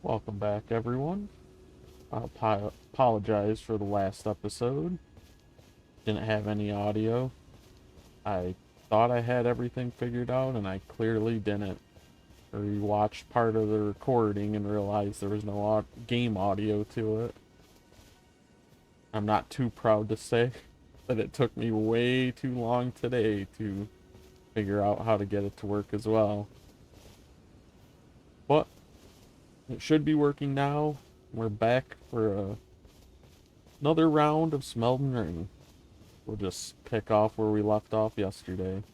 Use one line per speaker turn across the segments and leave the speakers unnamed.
Welcome back, everyone. Apologize for the last episode. Didn't have any audio. I thought I had everything figured out, and I clearly didn't. I rewatched part of the recording and realized there was no game audio to it. I'm not too proud to say that it took me way too long today to figure out how to get it to work as well. But it should be working now. We're back for another round of Elden Ring. We'll just pick off where we left off yesterday.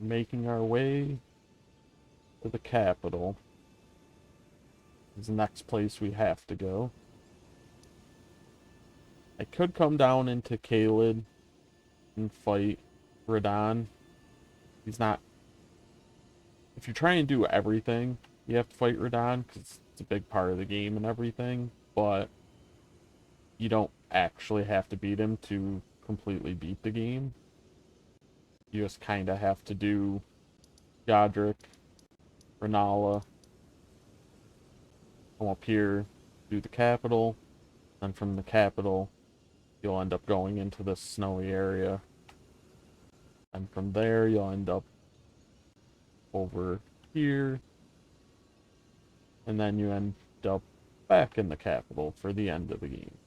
Making our way to the capital is the next place we have to go. I could come down into Caelid and fight Radahn. He's not... If you try and do everything, you have to fight Radahn, because it's a big part of the game and everything, but you don't actually have to beat him to completely beat the game. You just kind of have to do Godric, Renala, come up here, do the capital, then from the capital, you'll end up going into this snowy area. And from there, you'll end up over here. And then you end up back in the capital for the end of the game.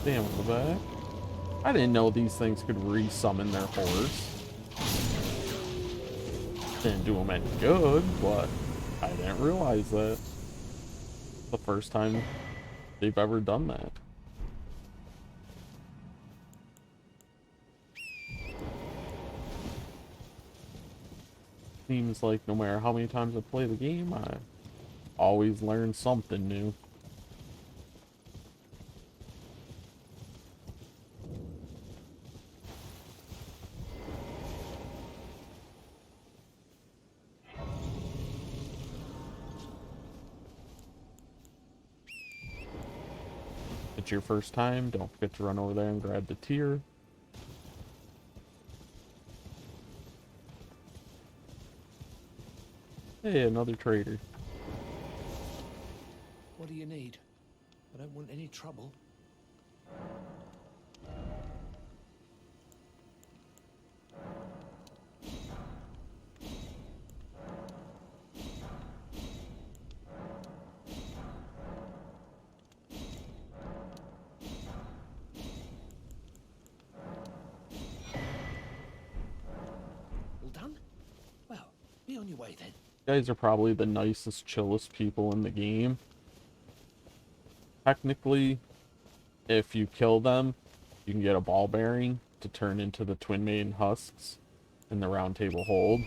Damn, the back. I didn't know these things could resummon their horse. Didn't do them any good, but I didn't realize that. The first time they've ever done that. Seems like no matter how many times I play the game, I always learn something new. It's your first time, don't forget to run over there and grab the tier. Hey, another trader.
What do you need? I don't want any trouble. All done? Well, be on your way then.
You guys are probably the nicest, chillest people in the game. Technically, if you kill them, you can get a ball bearing to turn into the Twin Maiden husks in the Round Table Hold.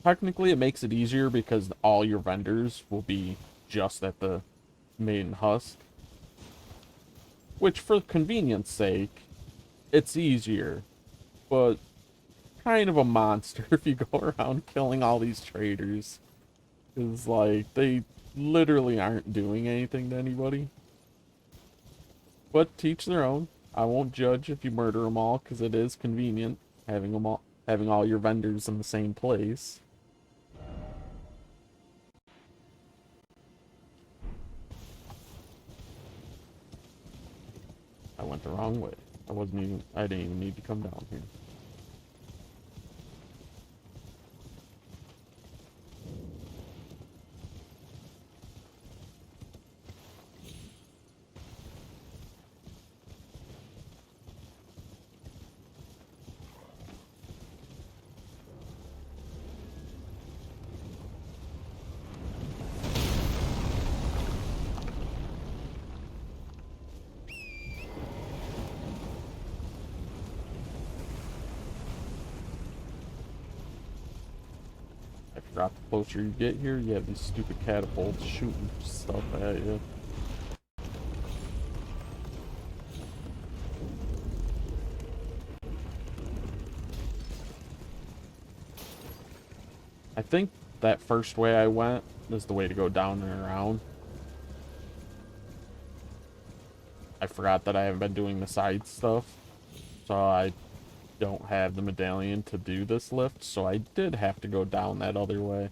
Technically, it makes it easier because all your vendors will be just at the Maiden husk. Which, for convenience sake, it's easier. But kind of a monster if you go around killing all these traders. Because, like, they literally aren't doing anything to anybody. But teach their own. I won't judge if you murder them all, because it is convenient. having all your vendors in the same place. I went the wrong way. I didn't even need to come down here. I forgot the closer you get here, you have these stupid catapults shooting stuff at you. I think that first way I went is the way to go down and around. I forgot that I haven't been doing the side stuff, so I don't have the medallion to do this lift, so I did have to go down that other way.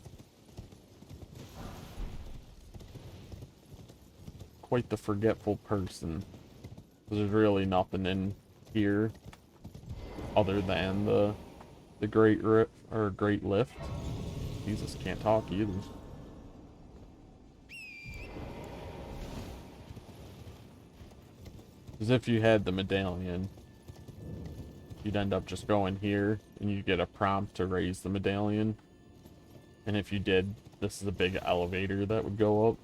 Quite the forgetful person. There's really nothing in here other than the great lift. Jesus, can't talk either. Because if you had the medallion, you'd end up just going here and you get a prompt to raise the medallion. And if you did, this is a big elevator that would go up.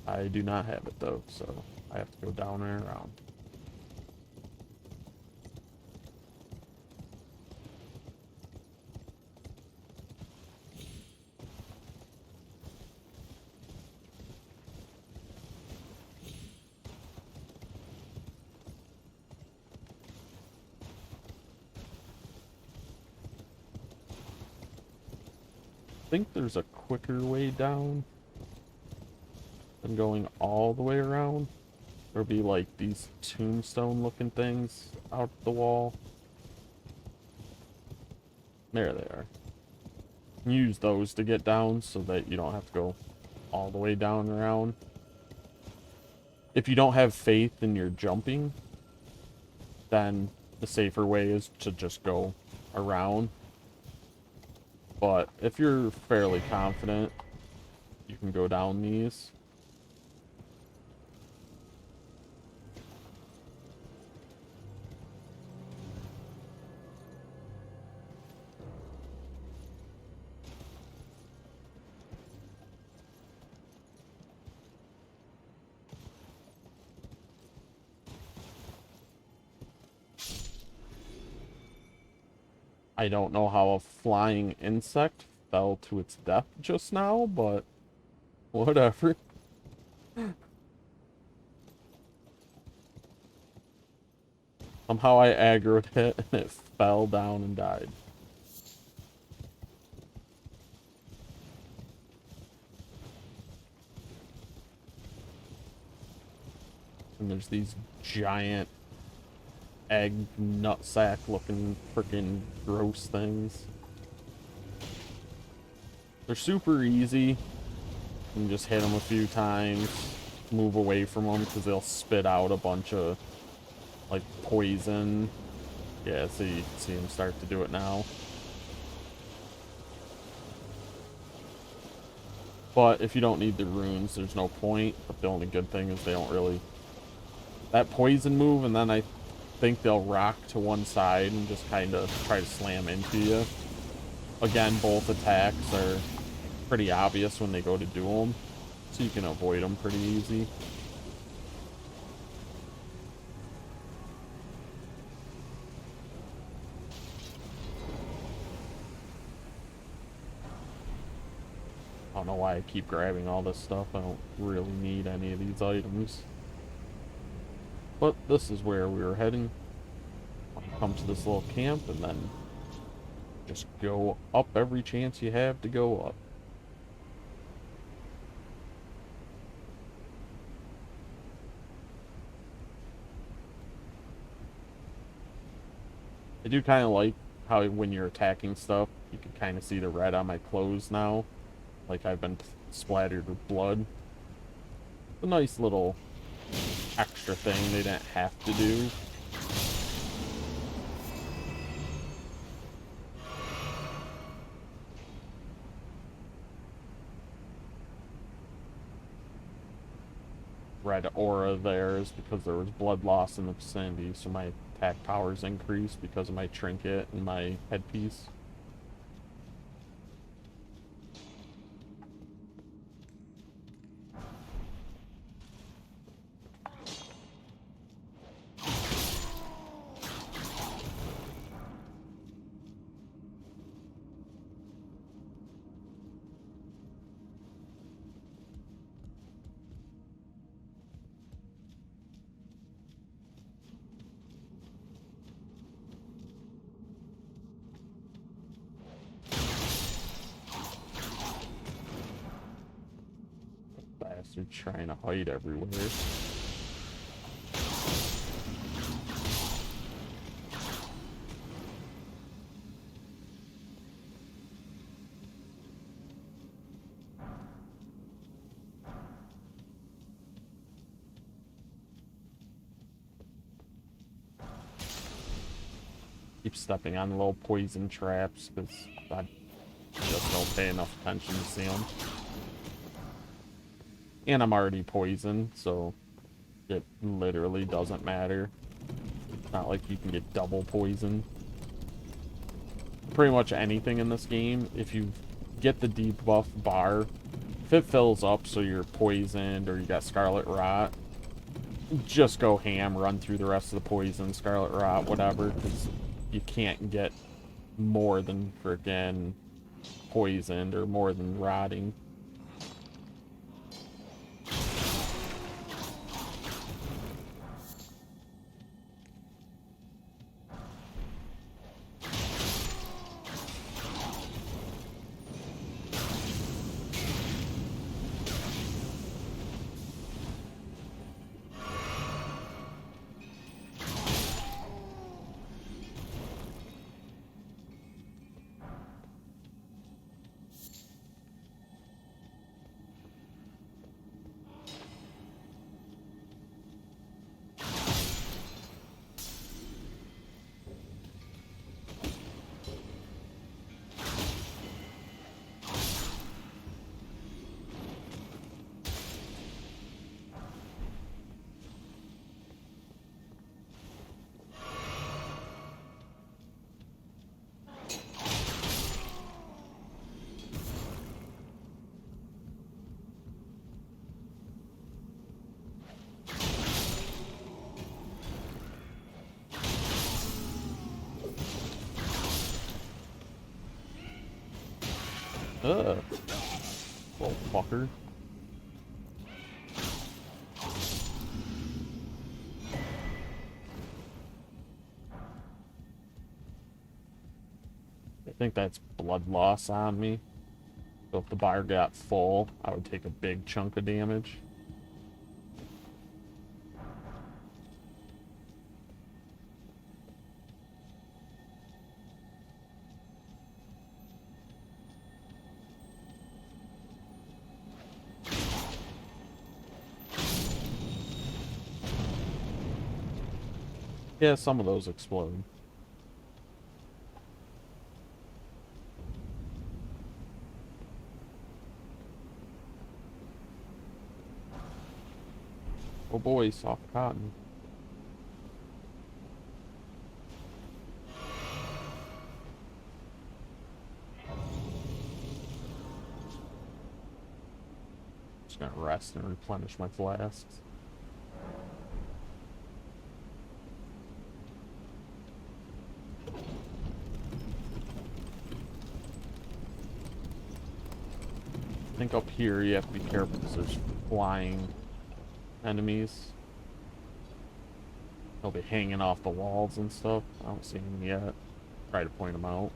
I do not have it though, so I have to go down and around. I think there's a quicker way down than going all the way around. There'll be like these tombstone looking things out the wall. There they are. Use those to get down so that you don't have to go all the way down and around. If you don't have faith in your jumping, then the safer way is to just go around. But if you're fairly confident, you can go down these. I don't know how a flying insect fell to its death just now, but whatever. Somehow I aggroed it and it fell down and died. And there's these giant egg nutsack looking freaking gross things. They're super easy. You can just hit them a few times, move away from them because they'll spit out a bunch of like poison. Yeah, so you can see them start to do it now. But if you don't need the runes, there's no point. But the only good thing is they don't really... That poison move, and then I think they'll rock to one side and just kind of try to slam into you. Again, both attacks are pretty obvious when they go to do them, so you can avoid them pretty easy. I don't know why I keep grabbing all this stuff. I don't really need any of these items. But this is where we were heading. Come to this little camp and then just go up every chance you have to go up. I do kind of like how when you're attacking stuff, you can kind of see the red on my clothes now. Like I've been splattered with blood. A nice little extra thing they didn't have to do. Red aura there is because there was blood loss in the vicinity, so my attack powers increased because of my trinket and my headpiece. Bastard trying to hide everywhere. Keep stepping on little poison traps because I just don't pay enough attention to see them. And I'm already poisoned, so it literally doesn't matter. It's not like you can get double poisoned. Pretty much anything in this game, if you get the debuff bar, if it fills up so you're poisoned or you got Scarlet Rot, just go ham, run through the rest of the poison, Scarlet Rot, whatever, because you can't get more than frickin' poisoned or more than rotting. Ugh. Little fucker. I think that's blood loss on me. So if the bar got full, I would take a big chunk of damage. Yeah, some of those explode. Oh boy, soft cotton. Just gonna rest and replenish my flasks. I think up here you have to be careful because there's flying enemies. They'll be hanging off the walls and stuff. I don't see them yet. Try to point them out.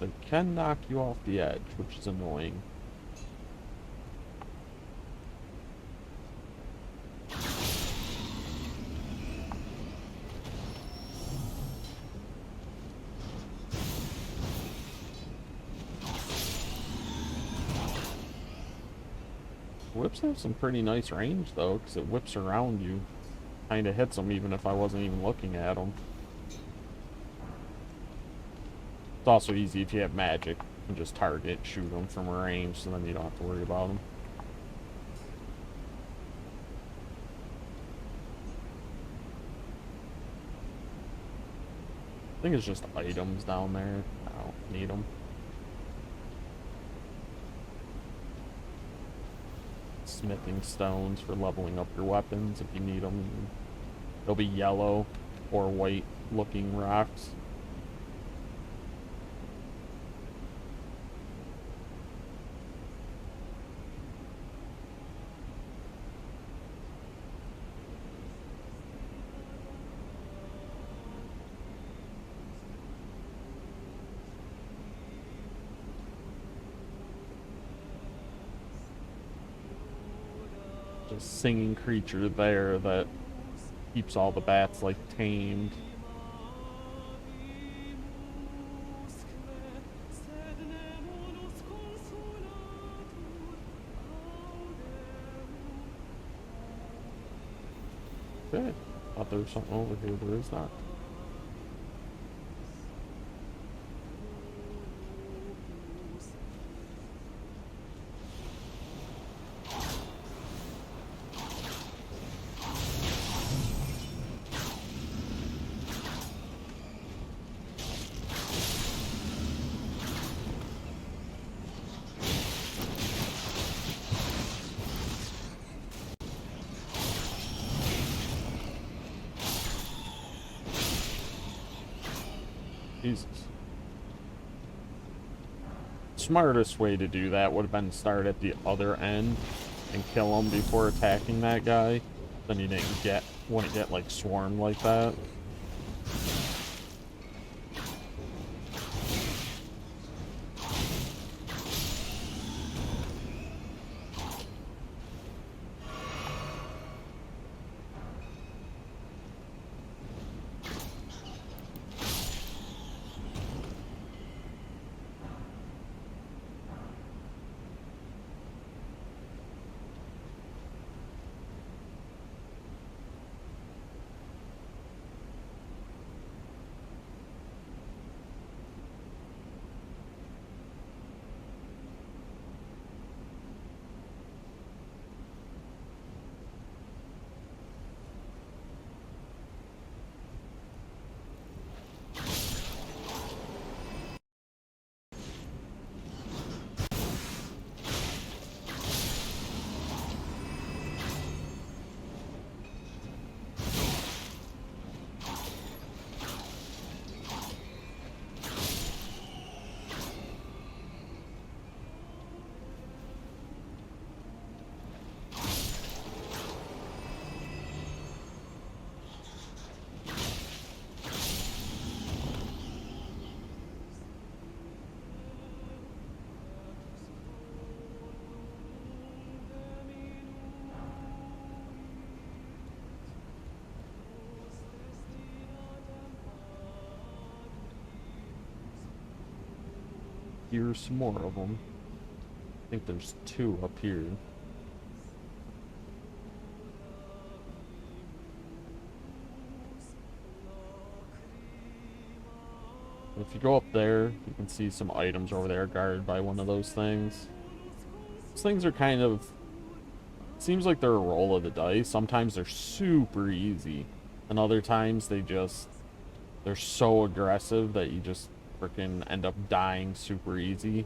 They can knock you off the edge, which is annoying. Whips have some pretty nice range, though, because it whips around you. Kind of hits them even if I wasn't even looking at them. It's also easy if you have magic. You can just target, shoot them from a range, so then you don't have to worry about them. I think it's just items down there. I don't need them. Smithing stones for leveling up your weapons if you need them. They'll be yellow or white looking rocks. Just singing creature there that keeps all the bats like tamed. Okay. Thought there was something over here. There is not. Jesus. Smartest way to do that would have been to start at the other end and kill him before attacking that guy. Then you wouldn't get like swarmed like that. Here's some more of them. I think there's 2 up here. If you go up there, you can see some items over there guarded by one of those things. Those things are kind of... Seems like they're a roll of the dice. Sometimes they're super easy. And other times they're so aggressive that you just freaking end up dying super easy.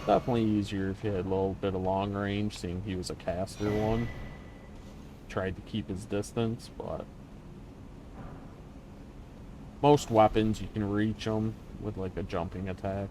Definitely easier if you had a little bit of long range, seeing he was a caster one. Tried to keep his distance, but most weapons you can reach them with like a jumping attack.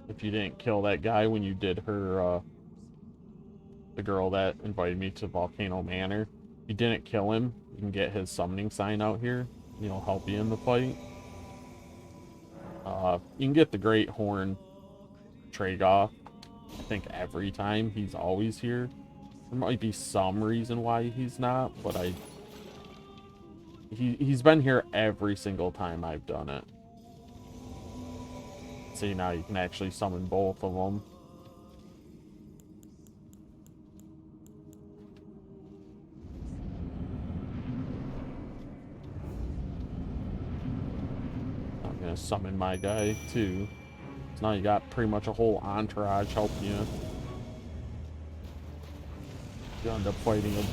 If you didn't kill that guy when you did her, the girl that invited me to Volcano Manor, if you didn't kill him, you can get his summoning sign out here. He'll help you in the fight. You can get the Great Horn Tragoth. I think every time he's always here. There might be some reason why he's not, but he's been here every single time I've done it. See, now you can actually summon both of them. I'm gonna summon my guy too. So now you got pretty much a whole entourage helping you. You end up fighting a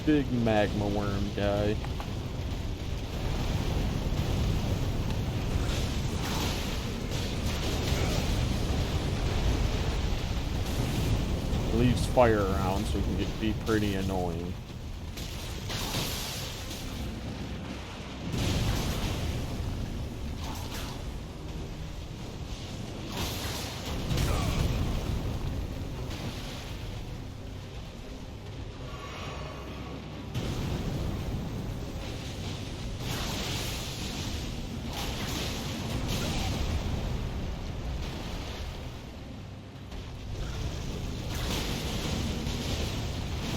big magma worm guy. He leaves fire around, so he can be pretty annoying.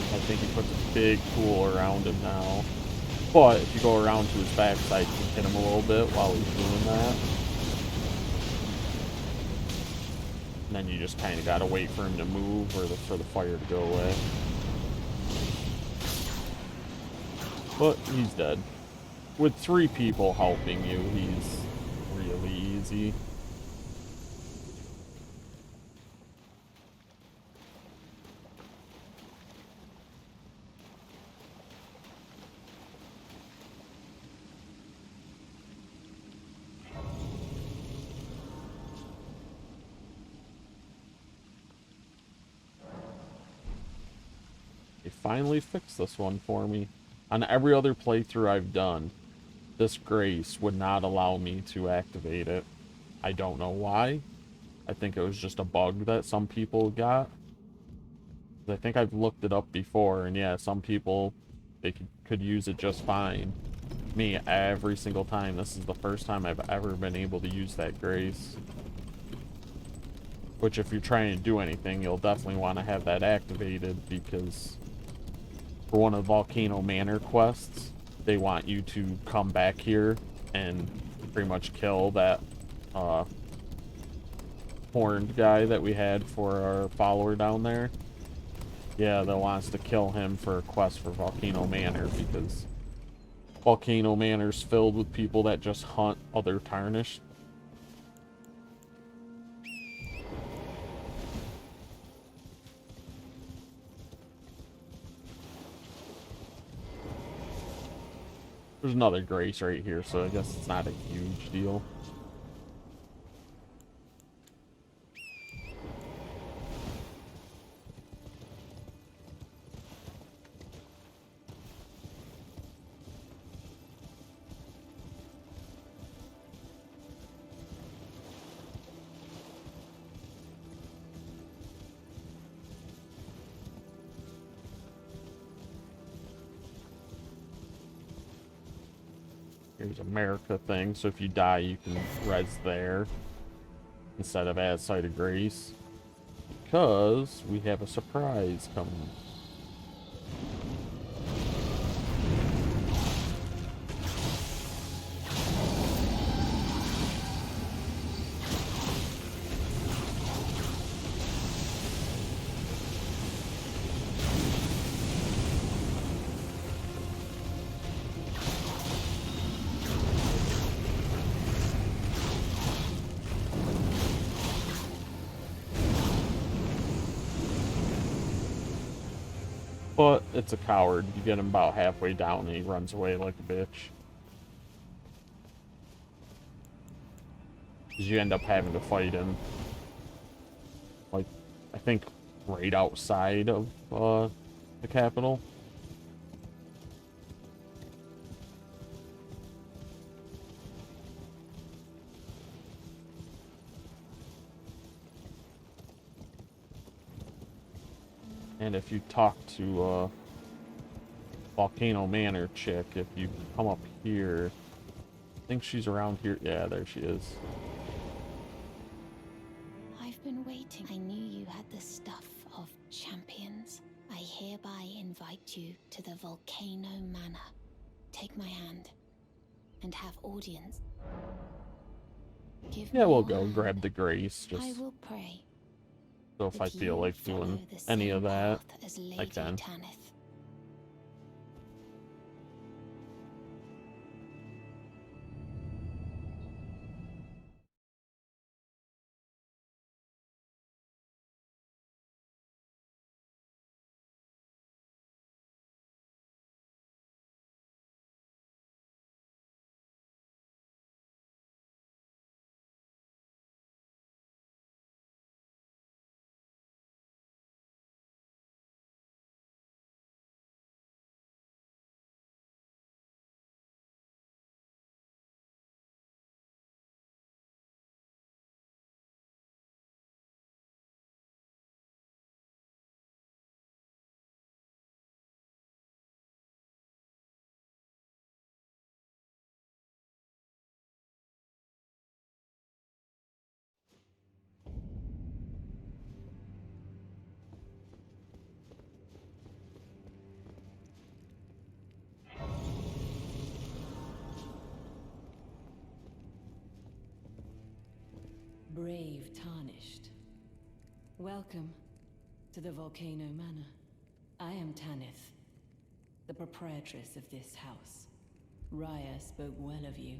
I think he puts a big pool around him now. But if you go around to his backside, you can hit him a little bit while he's doing that. And then you just kind of got to wait for him to move or for the fire to go away. But he's dead. With 3 people helping you, he's really easy. They finally fixed this one for me. On every other playthrough I've done, this grace would not allow me to activate it. I don't know why. I think it was just a bug that some people got. I think I've looked it up before, and yeah, some people, they could use it just fine. Me, every single time. This is the first time I've ever been able to use that grace. Which, if you're trying to do anything, you'll definitely want to have that activated, because for one of the Volcano Manor quests, they want you to come back here and pretty much kill that horned guy that we had for our follower down there. Yeah, they want us to kill him for a quest for Volcano Manor, because Volcano Manor's filled with people that just hunt other Tarnished. There's another grace right here, so I guess it's not a huge deal. Here's America thing, so if you die, you can res there instead of at Site of Grace, because we have a surprise coming. But it's a coward. You get him about halfway down and he runs away like a bitch. Because you end up having to fight him. Like, I think right outside of the capital. And if you talk to Volcano Manor chick, if you come up here, I think she's around here. Yeah, there she is.
I've been waiting. I knew you had the stuff of champions. I hereby invite you to the Volcano Manor. Take my hand and have audience. Give
Yeah,
me
we'll
your
go
hand.
grab the grace.
I
Just
will pray
so if I
that
feel
you
like
follow
doing
the
any
same
of that,
path as
I
Lady
can.
Tanith.
Brave Tarnished. Welcome to the Volcano Manor. I am Tanith, the proprietress of this house. Raya spoke well of you.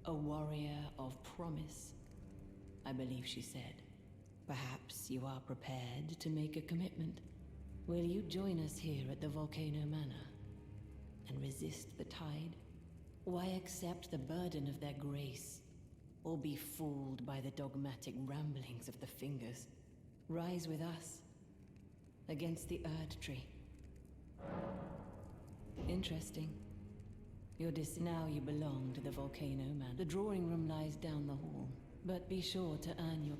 A warrior of promise, I believe she said. Perhaps you are prepared to make a commitment. Will you join us here at the Volcano Manor and resist the tide? Why accept the burden of their grace, or be fooled by the dogmatic ramblings of the Fingers? Rise with us against the Erd Tree. Interesting. Now you belong to the Volcano Man. The drawing room lies down the hall, but be sure to earn your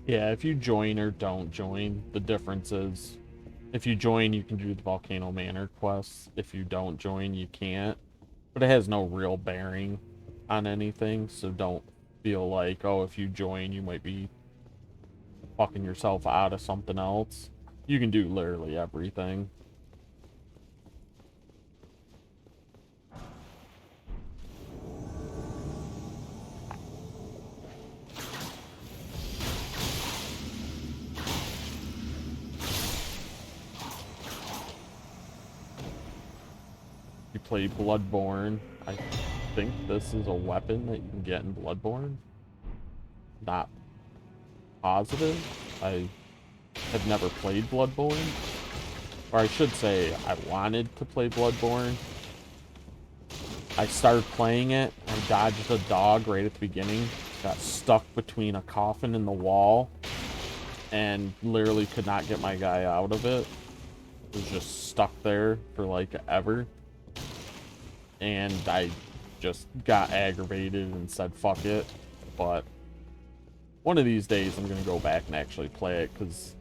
Yeah, if you join or don't join, the difference is if you join, you can do the Volcano Manor quests. If you don't join, you can't. But it has no real bearing on anything, so don't feel like, oh, if you join, you might be fucking yourself out of something else. You can do literally everything. You play Bloodborne. I think this is a weapon that you can get in Bloodborne. Not positive. I have never played Bloodborne. Or I should say, I wanted to play Bloodborne. I started playing it. I dodged a dog right at the beginning. Got stuck between a coffin and the wall. And literally could not get my guy out of it. Was just stuck there for like ever. And I just got aggravated and said fuck it. But one of these days I'm gonna go back and actually play it, because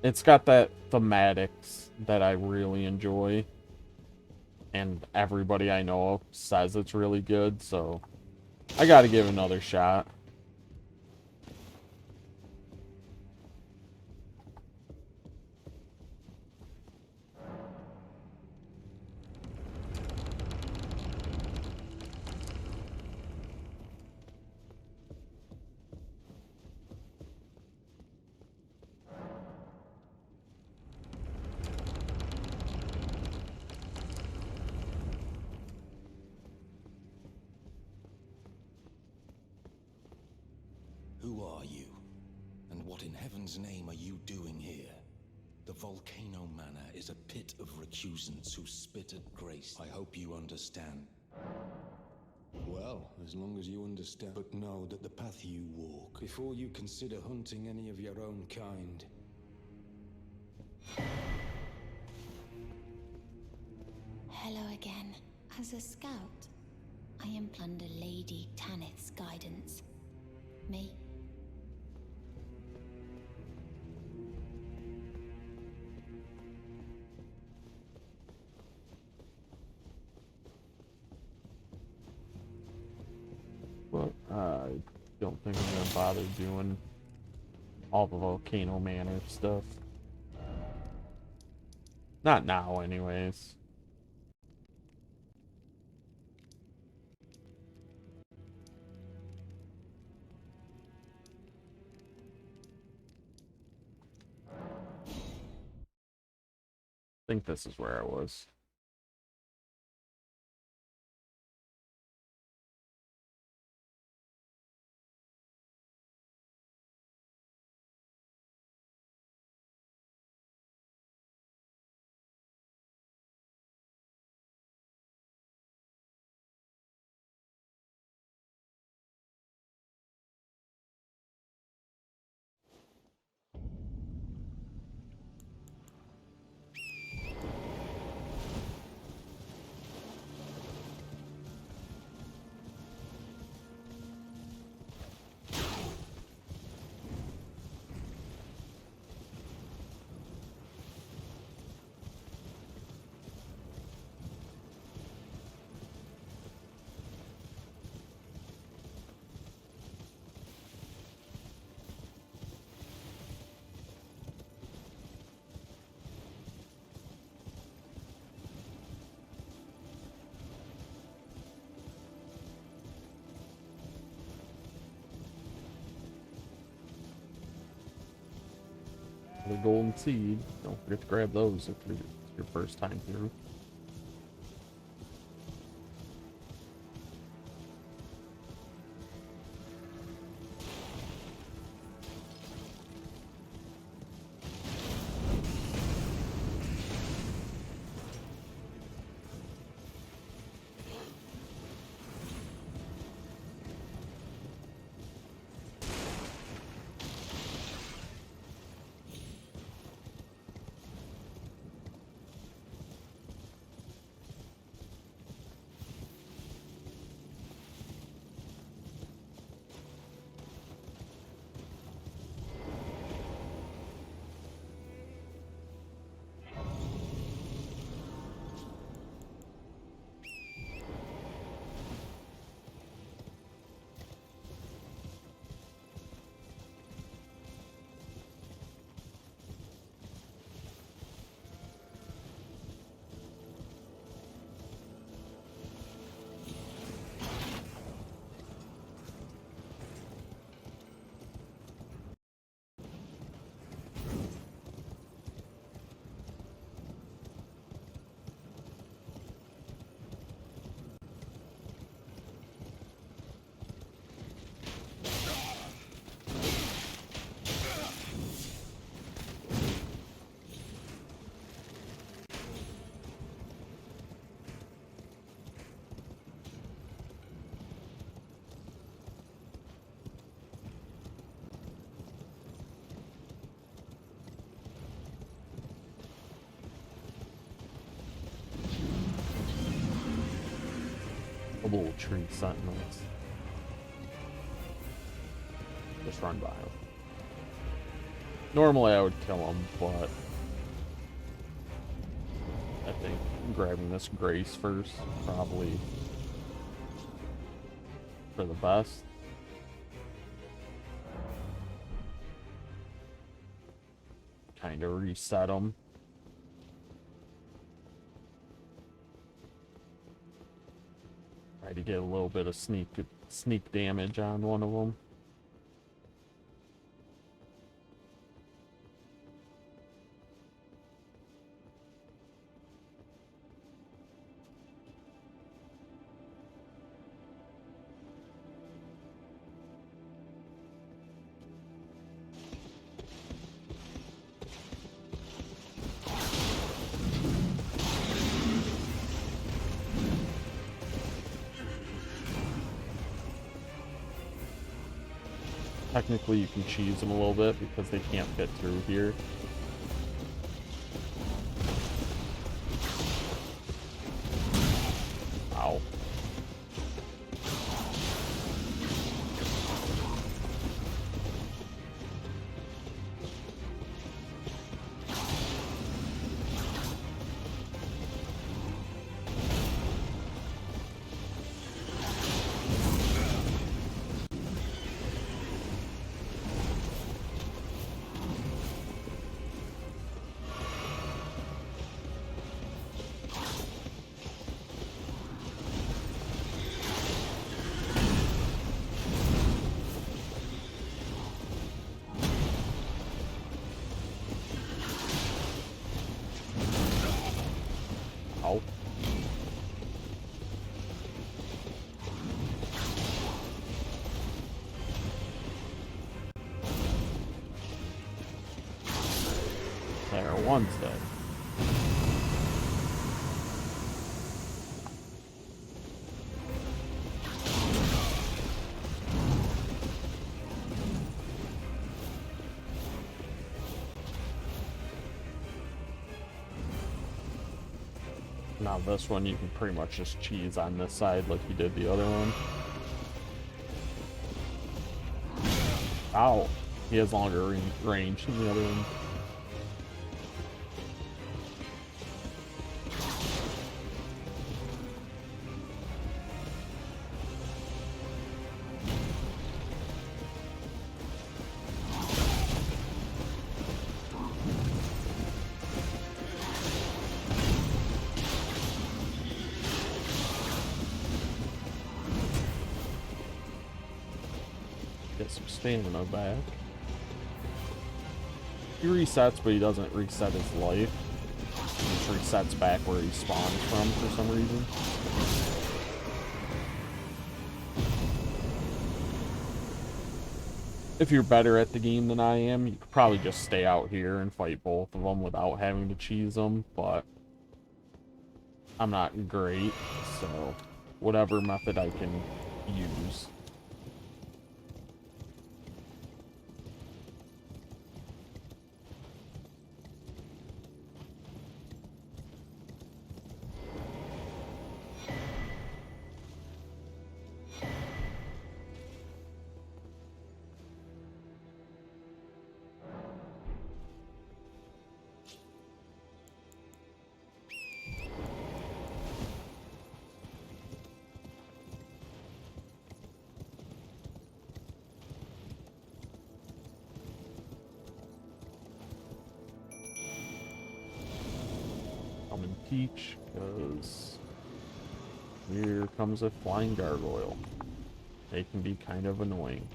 it's got that thematics that I really enjoy, and everybody I know says it's really good, so I gotta give it another shot.
Who are you? And what in heaven's name are you doing here? The Volcano Manor is a pit of recusants who spit at grace. I hope you understand. Well, as long as you understand. But know that the path you walk, before you consider hunting any of your own kind.
Hello again. As a scout, I am under Lady Tanith's guidance. May
But I don't think I'm gonna bother doing all the Volcano Manor stuff. Not now, anyways. I think this is where I was. The golden seed. Don't forget to grab those if it's your first time through. A little tree sentinels. Just run by them. Normally I would kill them, but I think grabbing this grace first probably for the best. Kind of reset them. Try to get a little bit of sneak damage on one of them. Technically, you can cheese them a little bit because they can't fit through here. Ow. Ow. There, one's dead. Now this one you can pretty much just cheese on this side like you did the other one. Ow. He has longer range than the other one. Get some stamina back. He resets, but he doesn't reset his life. He just resets back where he spawns from for some reason. If you're better at the game than I am, you could probably just stay out here and fight both of them without having to cheese them, but I'm not great, so whatever method I can use. Come and teach, because here comes a flying gargoyle. They can be kind of annoying.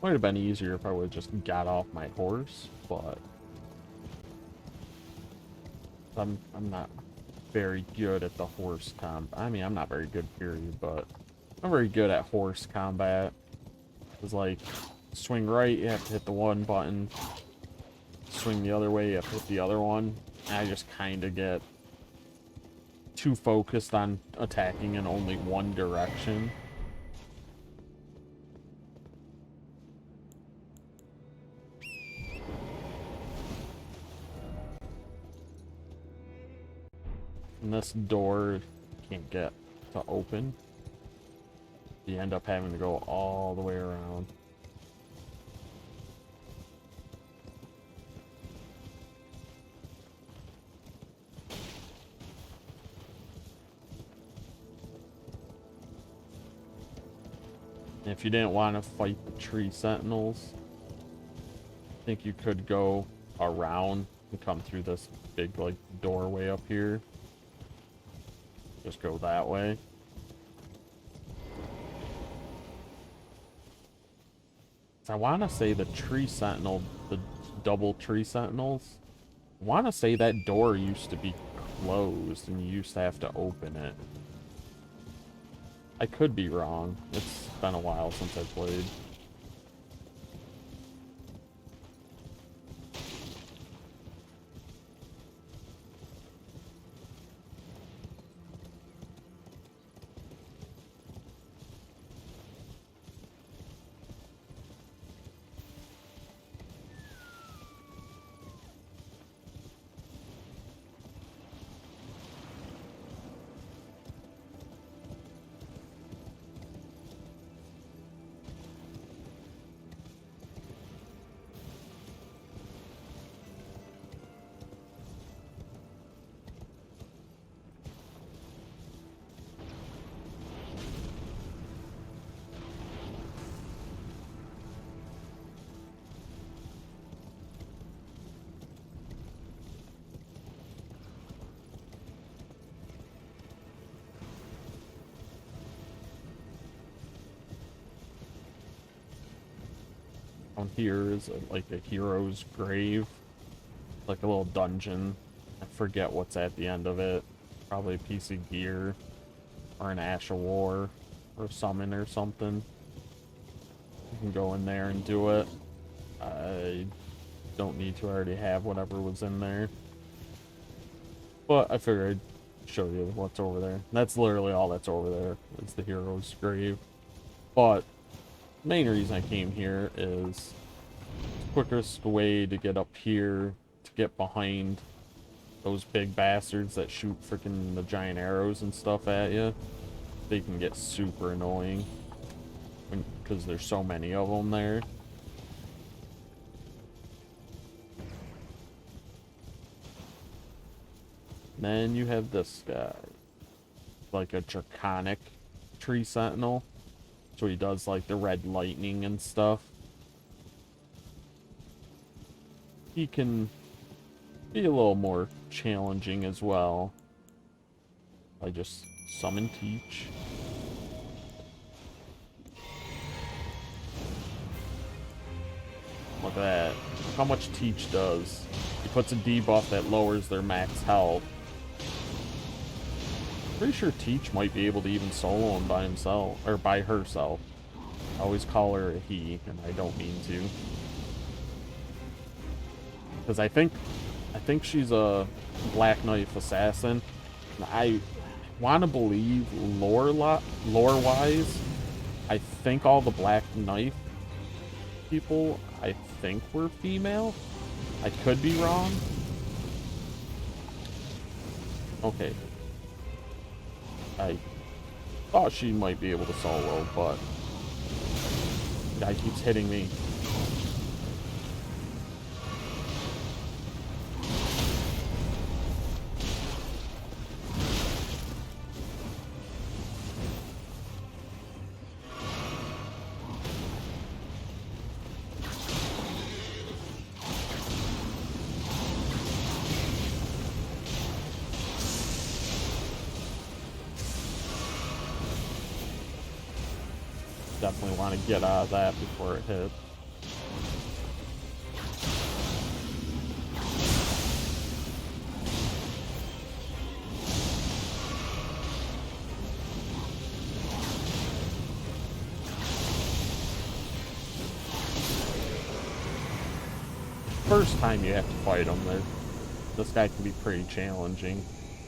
Might have been easier if I would have just got off my horse, but I'm not very good at the horse combat. I mean, I'm not very good, period, but I'm very good at horse combat. It's like, swing right, you have to hit the one button. Swing the other way, you have to hit the other one. And I just kind of get too focused on attacking in only one direction. And this door can't get to open. You end up having to go all the way around. If you didn't want to fight the tree sentinels, I think you could go around and come through this big, like, doorway up here. Just go that way. I want to say the tree sentinel, the double tree sentinels, I want to say that door used to be closed and you used to have to open it. I could be wrong. It's been a while since I played. Down here is like a hero's grave, like a little dungeon. I forget what's at the end of it. Probably a piece of gear or an ash of war or a summon or something. You can go in there and do it. I don't need to. I already have whatever was in there. But I figured I'd show you what's over there. That's literally all that's over there. It's the hero's grave. But main reason I came here is the quickest way to get up here to get behind those big bastards that shoot freaking the giant arrows and stuff at you. They can get super annoying because there's so many of them there. Then you have this guy, like a draconic tree sentinel. So he does like the red lightning and stuff. He can be a little more challenging as well. I just summon Teach. Look at that. Look how much Teach does. He puts a debuff that lowers their max health. Pretty sure Teach might be able to even solo him by himself, or by herself. I always call her a he, and I don't mean to. Because I think she's a Black Knife assassin. I want to believe lore-wise, I think all the Black Knife people, I think were female. I could be wrong. Okay. I thought she might be able to solo, but guy keeps hitting me. Definitely want to get out of that before it hits. First time you have to fight him, this guy can be pretty challenging.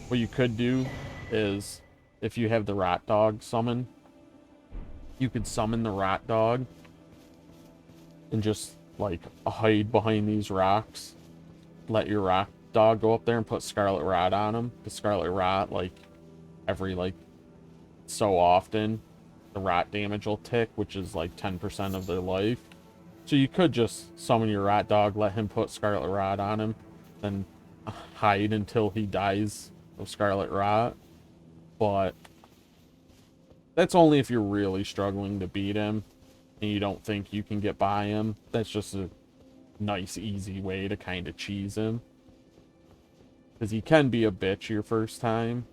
What you could do is, if you have the rat dog summon, you could summon the rat dog and just like hide behind these rocks. Let your rat dog go up there and put Scarlet Rot on him. The Scarlet Rot, like every like so often, the rot damage will tick, which is like 10% of their life. So you could just summon your rat dog, let him put Scarlet Rot on him, then hide until he dies of Scarlet Rot. But that's only if you're really struggling to beat him and you don't think you can get by him. That's just a nice, easy way to kind of cheese him. Because he can be a bitch your first time.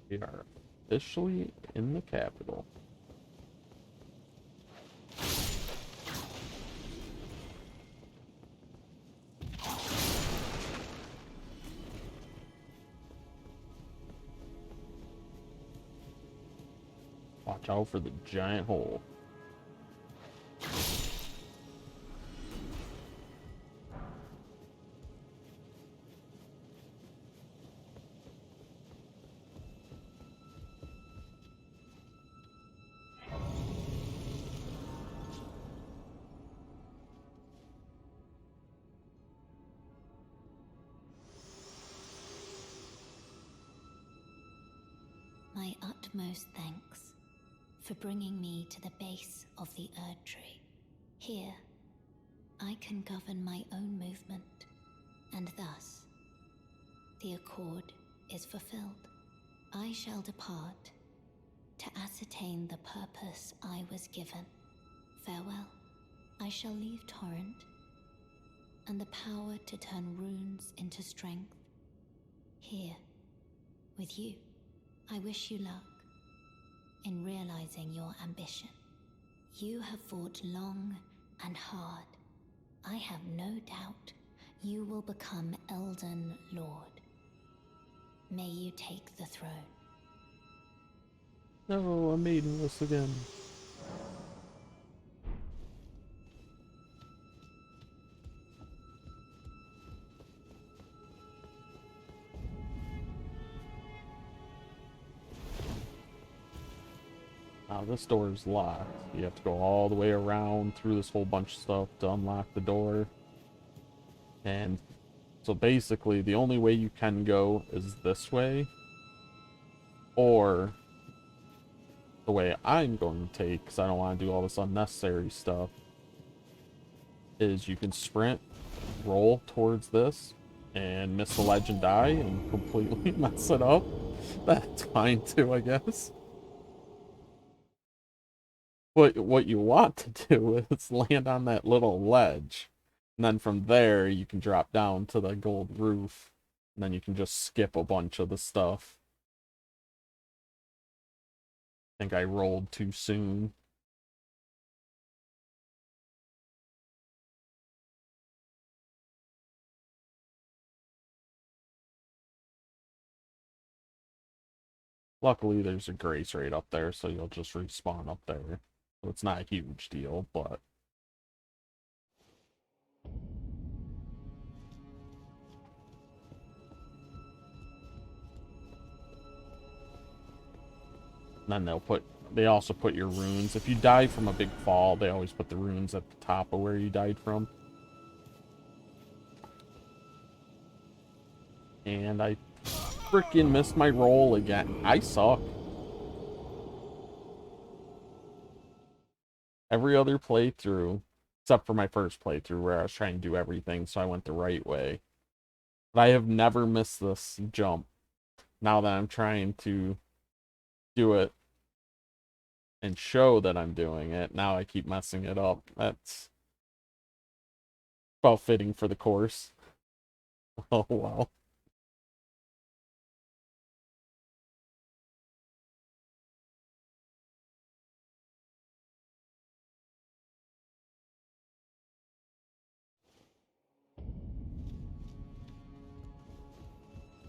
We are officially in the capital. Watch out for the giant hole.
My utmost thanks for bringing me to the base of the Erd Tree. Here, I can govern my own movement, and thus, the accord is fulfilled. I shall depart to ascertain the purpose I was given. Farewell. I shall leave Torrent, and the power to turn runes into strength here with you. I wish you luck in realizing your ambition. You have fought long and hard. I have no doubt you will become Elden Lord. May you take the throne.
No, I'm maidenless again. Now this door is locked. You have to go all the way around through this whole bunch of stuff to unlock the door. And so basically the only way you can go is this way. Or the way I'm going to take, because I don't want to do all this unnecessary stuff, is you can sprint, roll towards this, and miss the ledge and die and completely mess it up. That's fine too, I guess. But what you want to do is land on that little ledge. And then from there, you can drop down to the gold roof. And then you can just skip a bunch of the stuff. I think I rolled too soon. Luckily, there's a grace rate up there, so you'll just respawn up there. So it's not a huge deal, but... then they also put your runes. If you die from a big fall, they always put the runes at the top of where you died from. And I freaking missed my roll again. I suck. Every other playthrough, except for my first playthrough where I was trying to do everything, so I went the right way. But I have never missed this jump. now that I'm trying to do it and show that I'm doing it, now I keep messing it up. That's about fitting for the course. Oh, wow.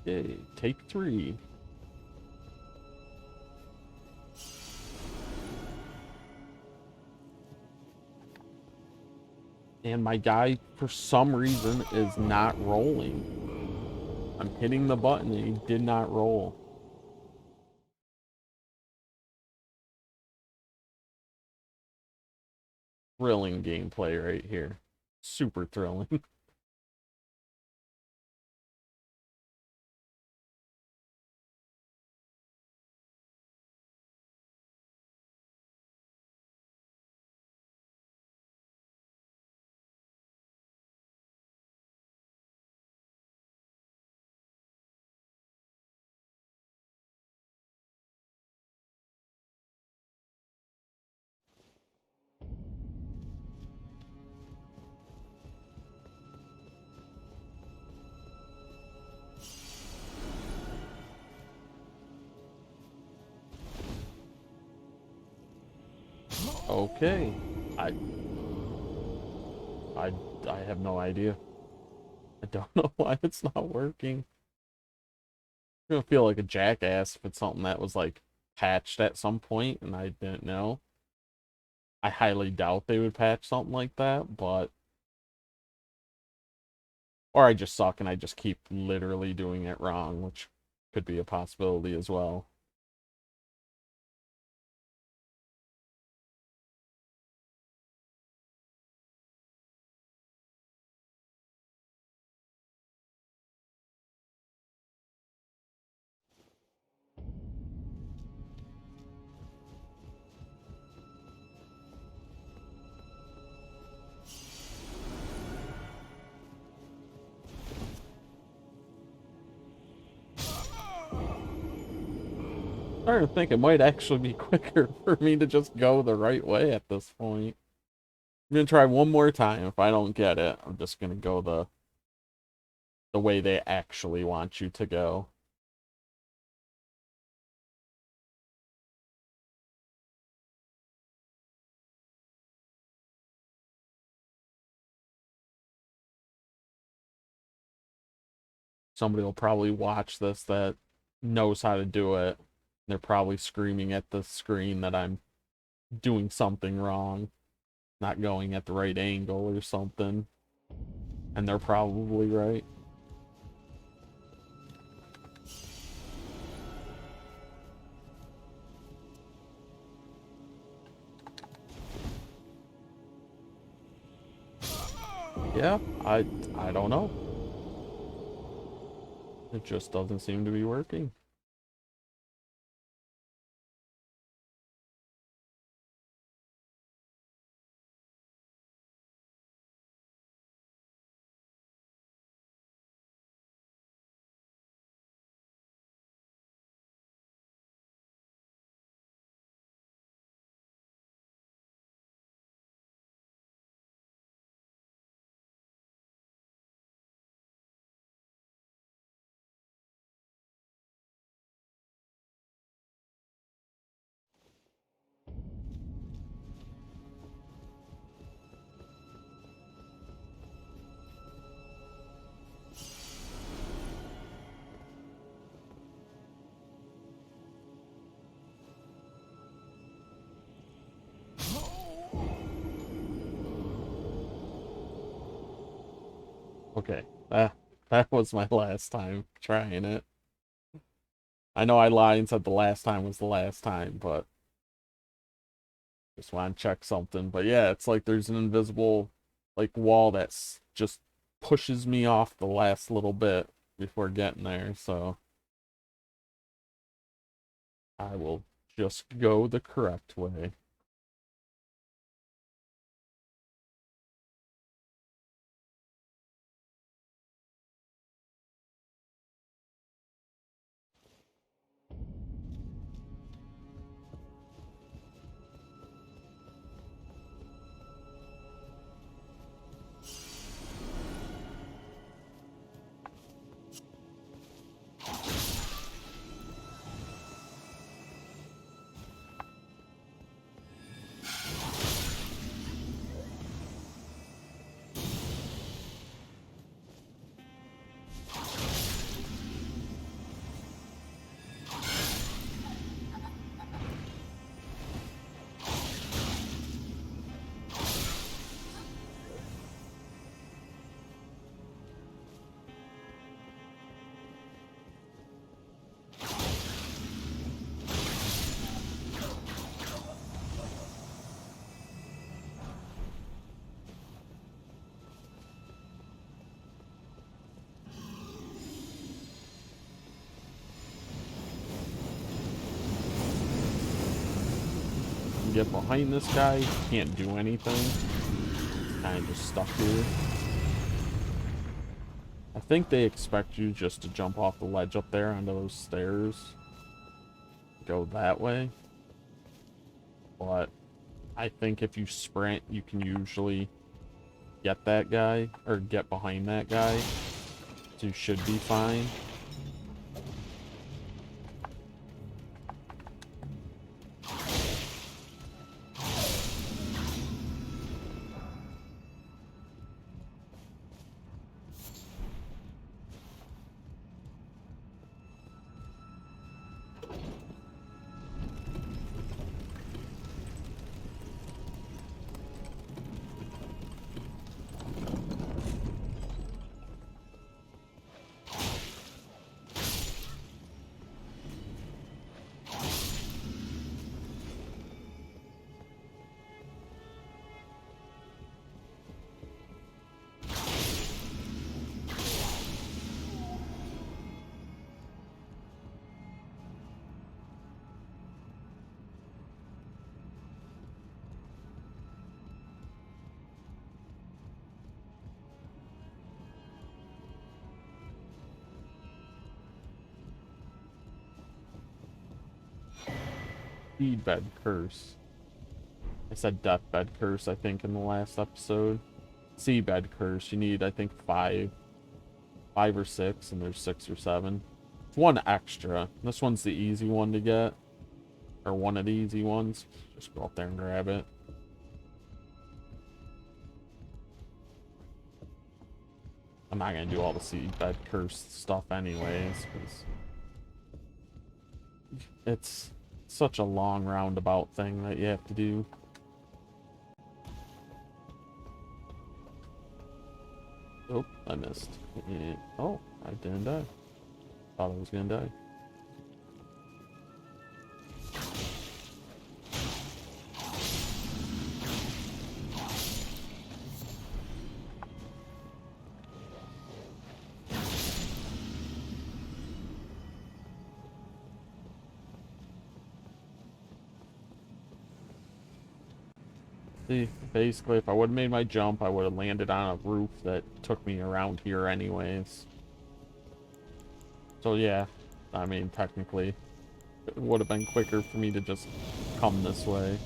Okay, take 3. And my guy, for some reason, is not rolling. I'm hitting the button and he did not roll. Thrilling gameplay right here. Super thrilling. Okay. I I I have no idea. I don't know why it's not working. I'm gonna feel like a jackass if it's something that was like patched at some point and I didn't know. I highly doubt they would patch something like that, but or I just suck and I just keep literally doing it wrong, which could be a possibility as well. Starting to think it might actually be quicker for me to just go the right way at this point. I'm gonna try one more time. If I don't get it, I'm just gonna go the way they actually want you to go. Somebody will probably watch this that knows how to do it. They're probably screaming at the screen that I'm doing something wrong, not going at the right angle or something. And they're probably right. Yeah, I don't know. It just doesn't seem to be working. Okay, that was my last time trying it. I know I lied and said the last time was the last time, but just want to check something. But yeah, it's like there's an invisible like wall that's just pushes me off the last little bit before getting there, so I will just go the correct way. get behind this guy. You can't do anything. Kind of just stuck here. I think they expect you just to jump off the ledge up there onto those stairs. Go that way. But I think if you sprint, you can usually get that guy, or get behind that guy. So you should be fine. Seedbed curse. I said deathbed curse, I think, in the last episode. Seabed curse. You need, I think, five or six, and there's 6 or 7. It's one extra. This one's the easy one to get, or one of the easy ones. Just go up there and grab it. I'm not gonna do all the seedbed curse stuff anyways, because it's such a long roundabout thing that you have to do. Oh, I missed. Oh, I didn't die. Thought I was gonna die. See, basically, if I would have made my jump, I would have landed on a roof that took me around here anyways. So yeah, I mean, technically, it would have been quicker for me to just come this way.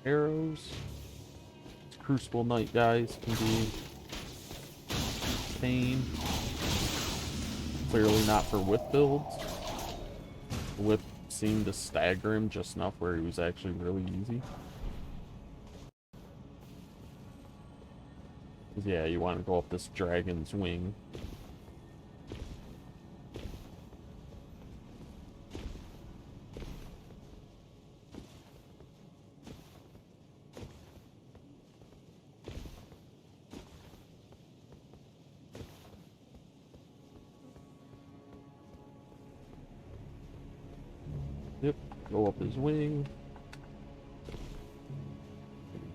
Arrows. Crucible Knight guys can be pain. Clearly not for whip builds. The whip seemed to stagger him just enough where he was actually really easy. 'Cause yeah, you want to go up this dragon's wing. Go up his wing.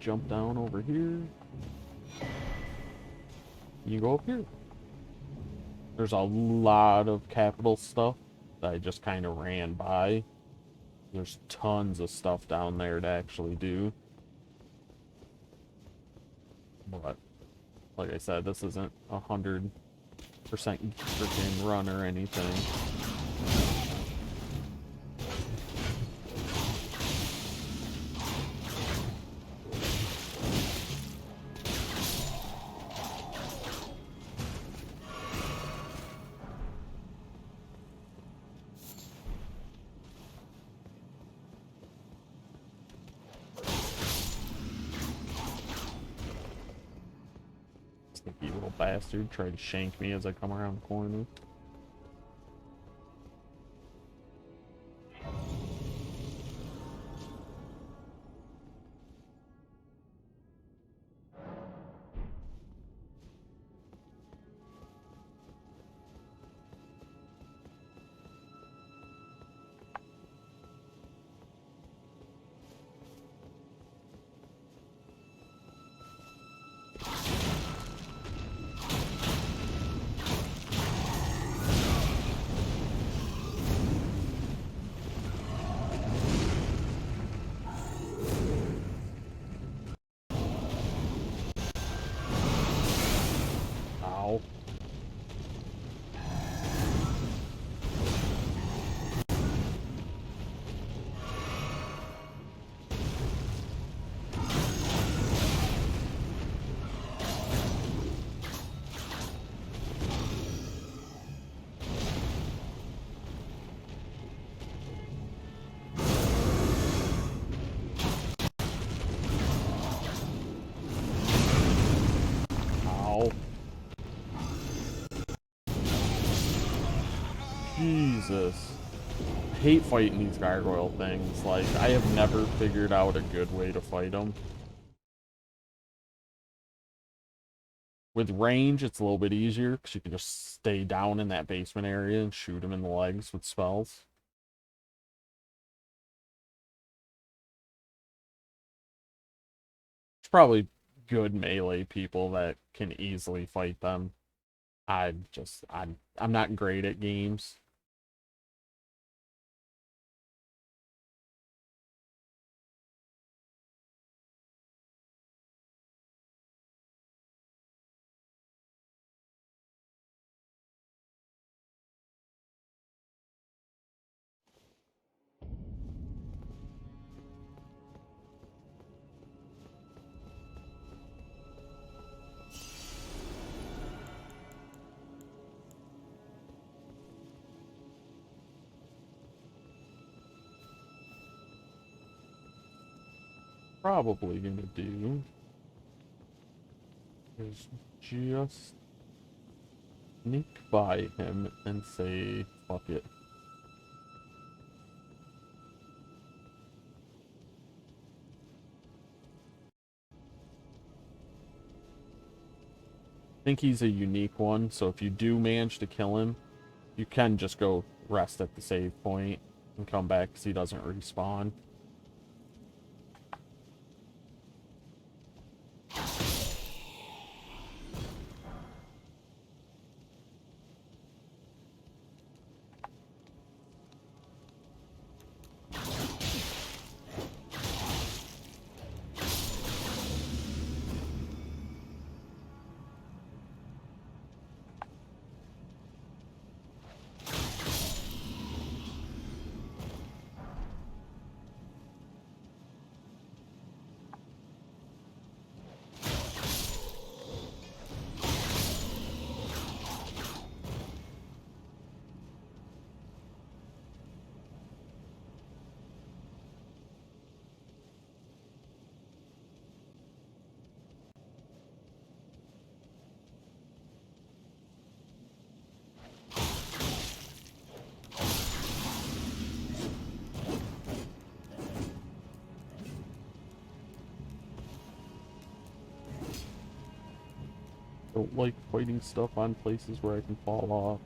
Jump down over here. You go up here. There's a lot of capital stuff that I just kind of ran by. There's tons of stuff down there to actually do. But, like I said, this isn't 100% freaking run or anything. Sneaky little bastard tried to shank me as I come around the corner. Ow. Ow. Jesus. I hate fighting these gargoyle things. Like, I have never figured out a good way to fight them. With range, it's a little bit easier, because you can just stay down in that basement area and shoot them in the legs with spells. It's probably good melee people that can easily fight them. I'm not great at games. Probably gonna do is just sneak by him and say, fuck it. I think he's a unique one, so if you do manage to kill him, you can just go rest at the save point and come back because he doesn't respawn. Don't like fighting stuff on places where I can fall off.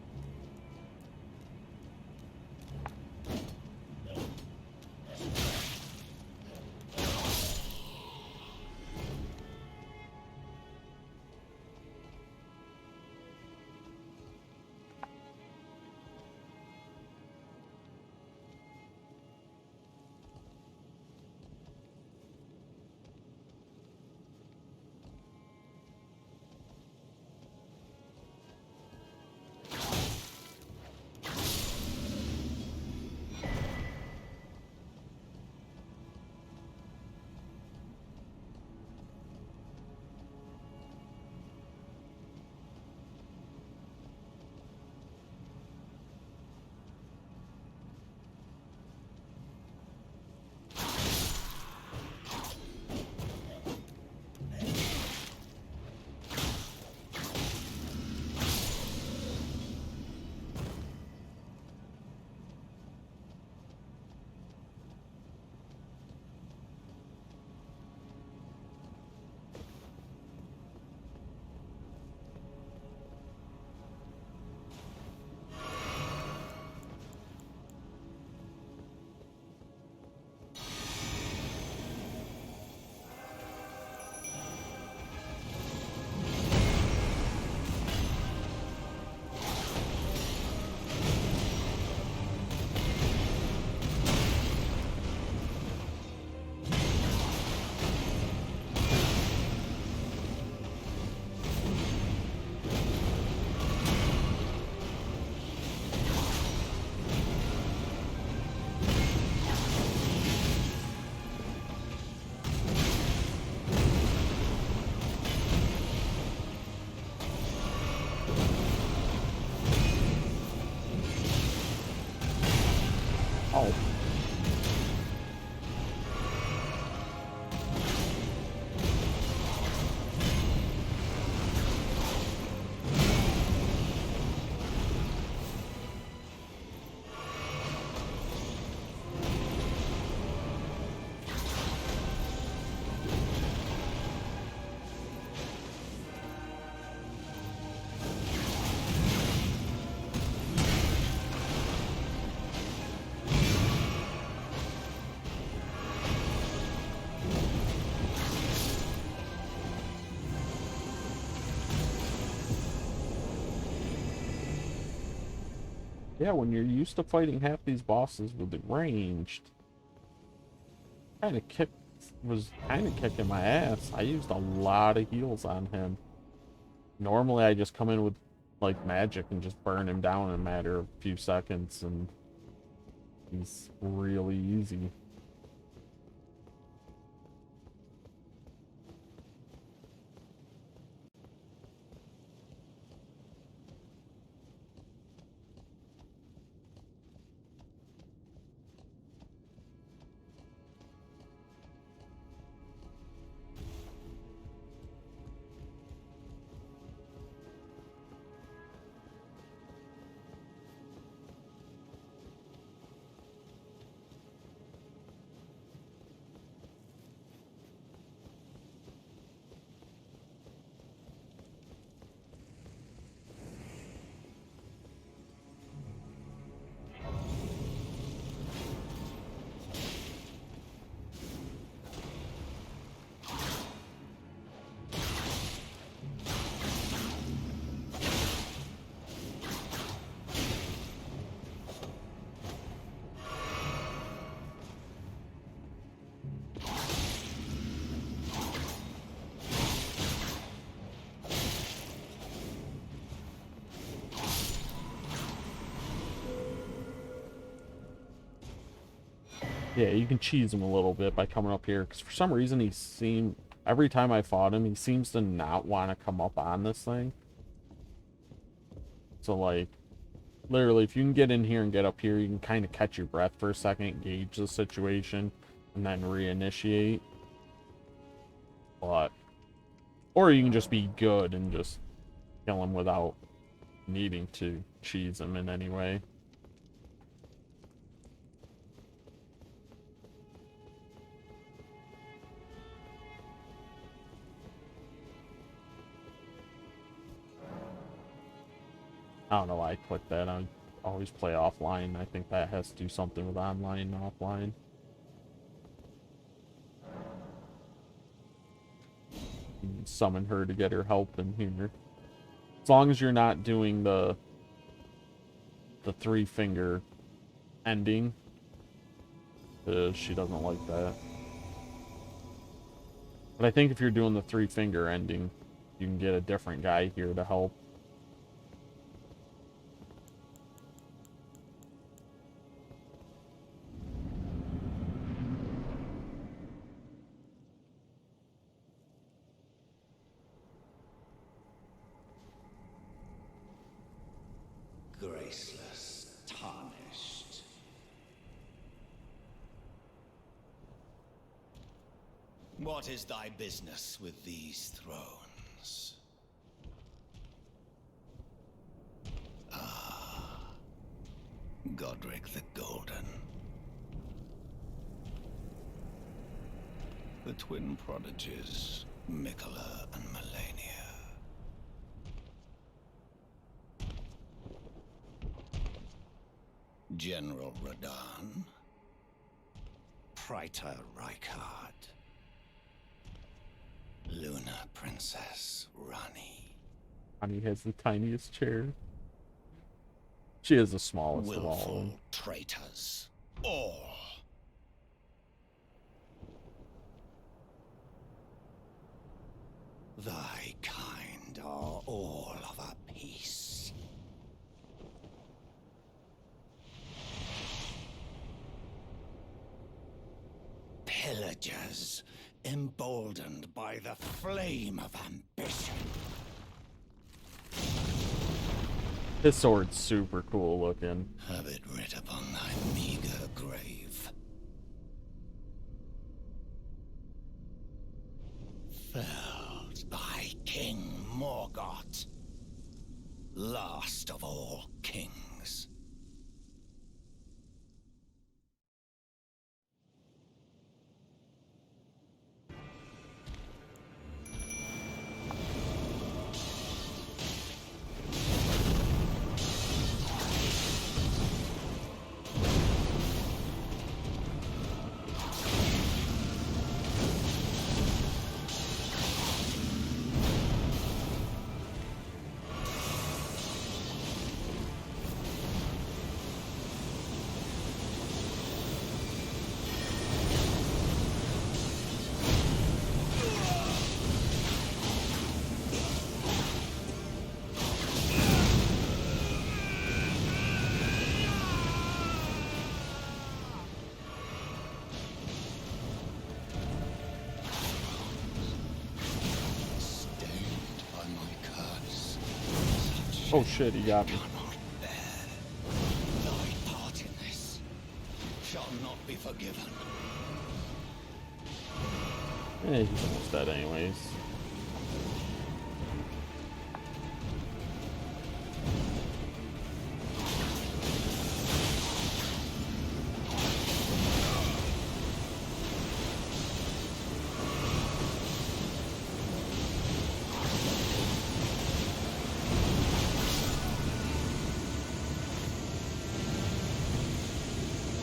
Yeah, when you're used to fighting half these bosses with the ranged, was kind of kicking my ass. I used a lot of heals on him. Normally, I just come in with like magic and just burn him down in a matter of a few seconds, and he's really easy. Yeah, you can cheese him a little bit by coming up here, because for some reason every time I fought him, he seems to not want to come up on this thing. So, like, literally, if you can get in here and get up here, you can kind of catch your breath for a second, gauge the situation, and then reinitiate. Or you can just be good and just kill him without needing to cheese him in any way. I don't know why I clicked that. I always play offline. I think that has to do something with online and offline. You can summon her to get her help in here. As long as you're not doing the 3-finger ending. She doesn't like that. But I think if you're doing the 3-finger ending, you can get a different guy here to help.
Graceless, tarnished. What is thy business with these thrones? Ah, Godric the Golden. The twin prodigies, Mikola and Melania. General Radahn, Praetor Rykard, Luna Princess Rani.
Rani has the tiniest chair. She is the smallest of all.
Willful traitors, all. Thy kind are all of a piece. Pillagers, emboldened by the flame of ambition.
His sword's super cool looking.
Have it writ upon thy meager grave. Felled by King Morgoth, last of all kings.
Oh shit, he got me.
Cannot bear. Thy part in this shall not be forgiven.
He's almost dead anyways.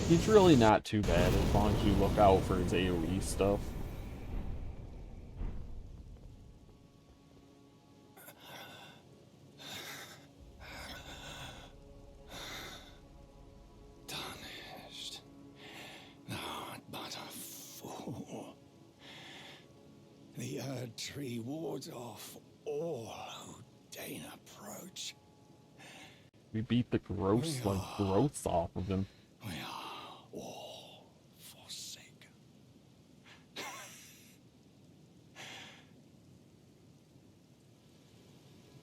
He's really not too bad as long as you look out for his AoE stuff.
Tarnished. Thou art but a fool. The Erd Tree wards off all who deign approach.
We beat the gross, like, growth off of him.
We are all forsaken.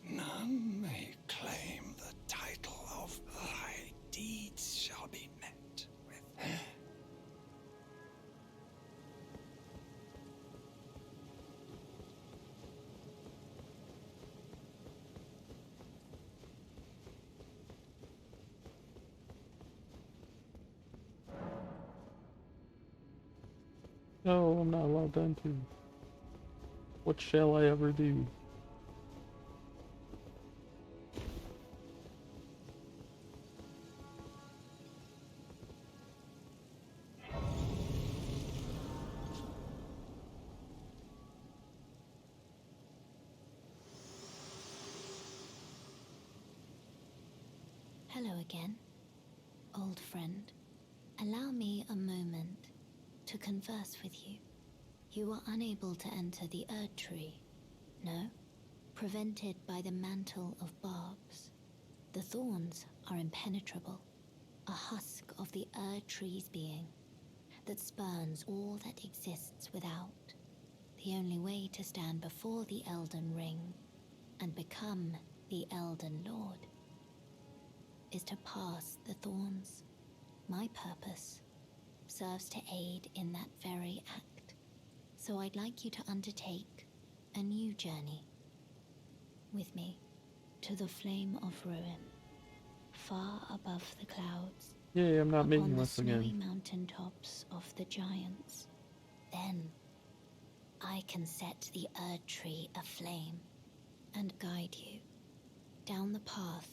None may claim the title of thy deeds shall be met with.
No, I'm not allowed to enter. What shall I ever do?
Hello again, old friend. Allow me a moment to converse with you. You are unable to enter the Erd Tree, no? Prevented by the mantle of barbs. The thorns are impenetrable, a husk of the Erd Tree's being that spurns all that exists without. The only way to stand before the Elden Ring and become the Elden Lord is to pass the thorns. My purpose serves to aid in that very act, so I'd like you to undertake a new journey with me to the Flame of Ruin, far above the clouds,
Yay, I'm not making
upon the
this
snowy
again.
mountaintops of the giants. Then I can set the Erd Tree aflame and guide you down the path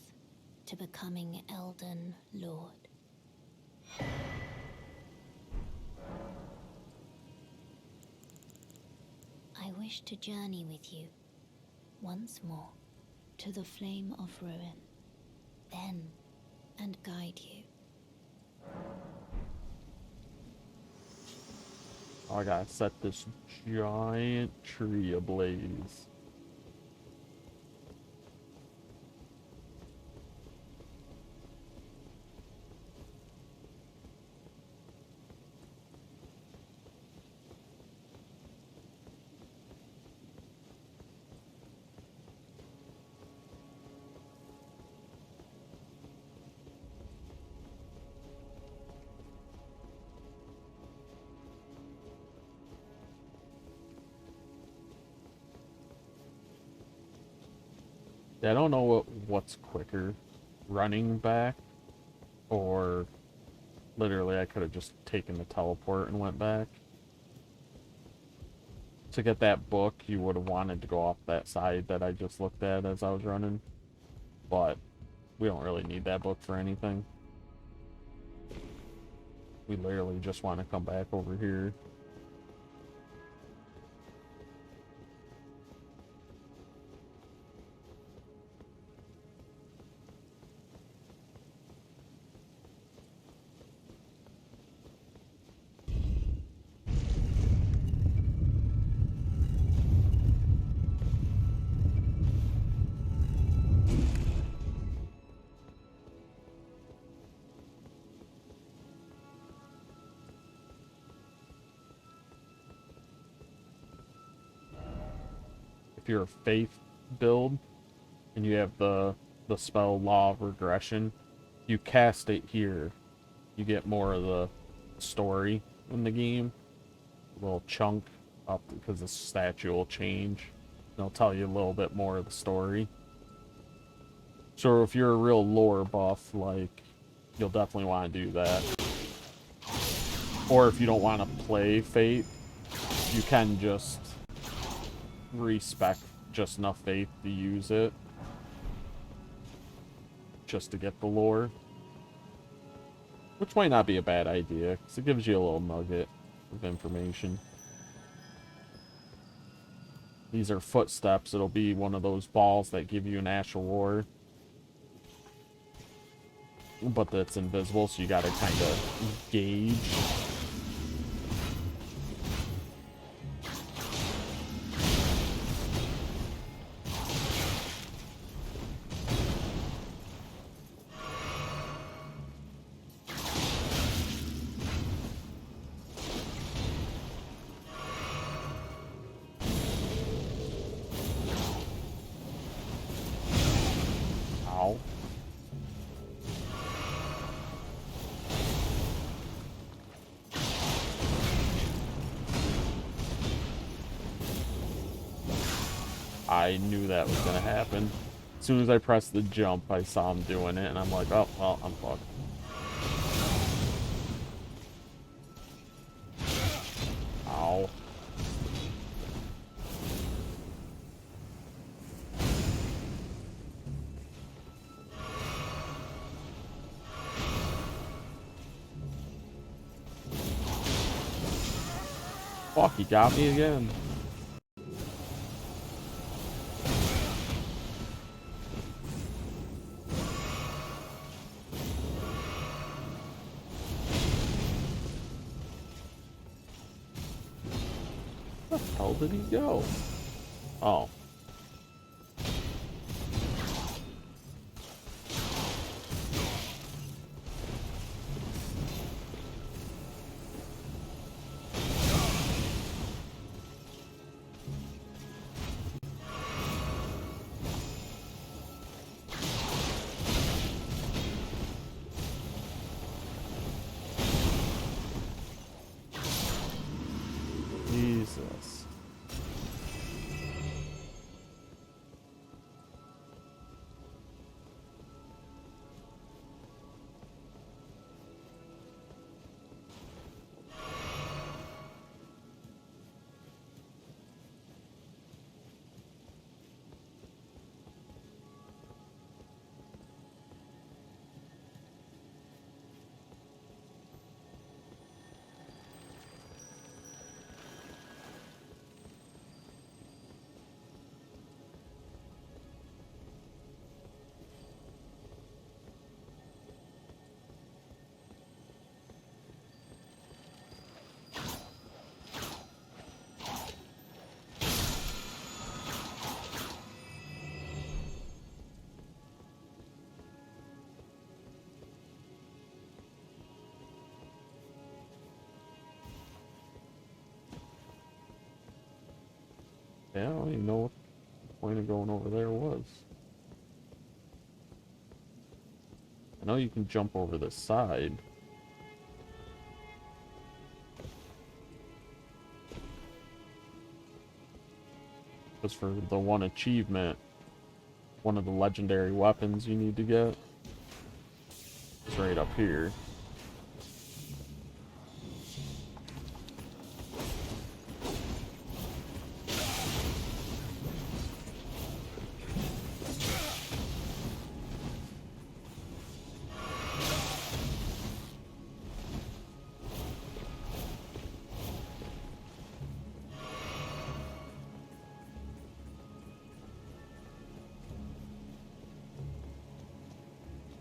to becoming Elden Lord. I wish to journey with you once more to the Flame of Ruin, then and guide you.
I gotta set this giant tree ablaze. Yeah, I don't know what's quicker, running back, or literally I could have just taken the teleport and went back. To get that book, you would have wanted to go off that side that I just looked at as I was running, but we don't really need that book for anything. We literally just want to come back over here. If you're a faith build and you have the the spell Law of Regression. You cast it here, you get more of the story in the game. A little chunk up because the statue will change. They'll tell you a little bit more of the story. So if you're a real lore buff, like, you'll definitely want to do that. Or if you don't want to play Fate, you can just respec just enough Faith to use it. Just to get the lore. Which might not be a bad idea, because it gives you a little nugget of information. These are footsteps. It'll be one of those balls that give you an actual war. But that's invisible, so you gotta kind of gauge. Ow. I knew that was gonna happen. As soon as I pressed the jump, I saw him doing it, and I'm like, oh, well, I'm fucked. Ow. Fuck, he got me again. Where the hell did he go? Oh. Jesus. Yeah, I don't even know what the point of going over there was. I know you can jump over the side. Just for the one achievement, one of the legendary weapons you need to get is right up here.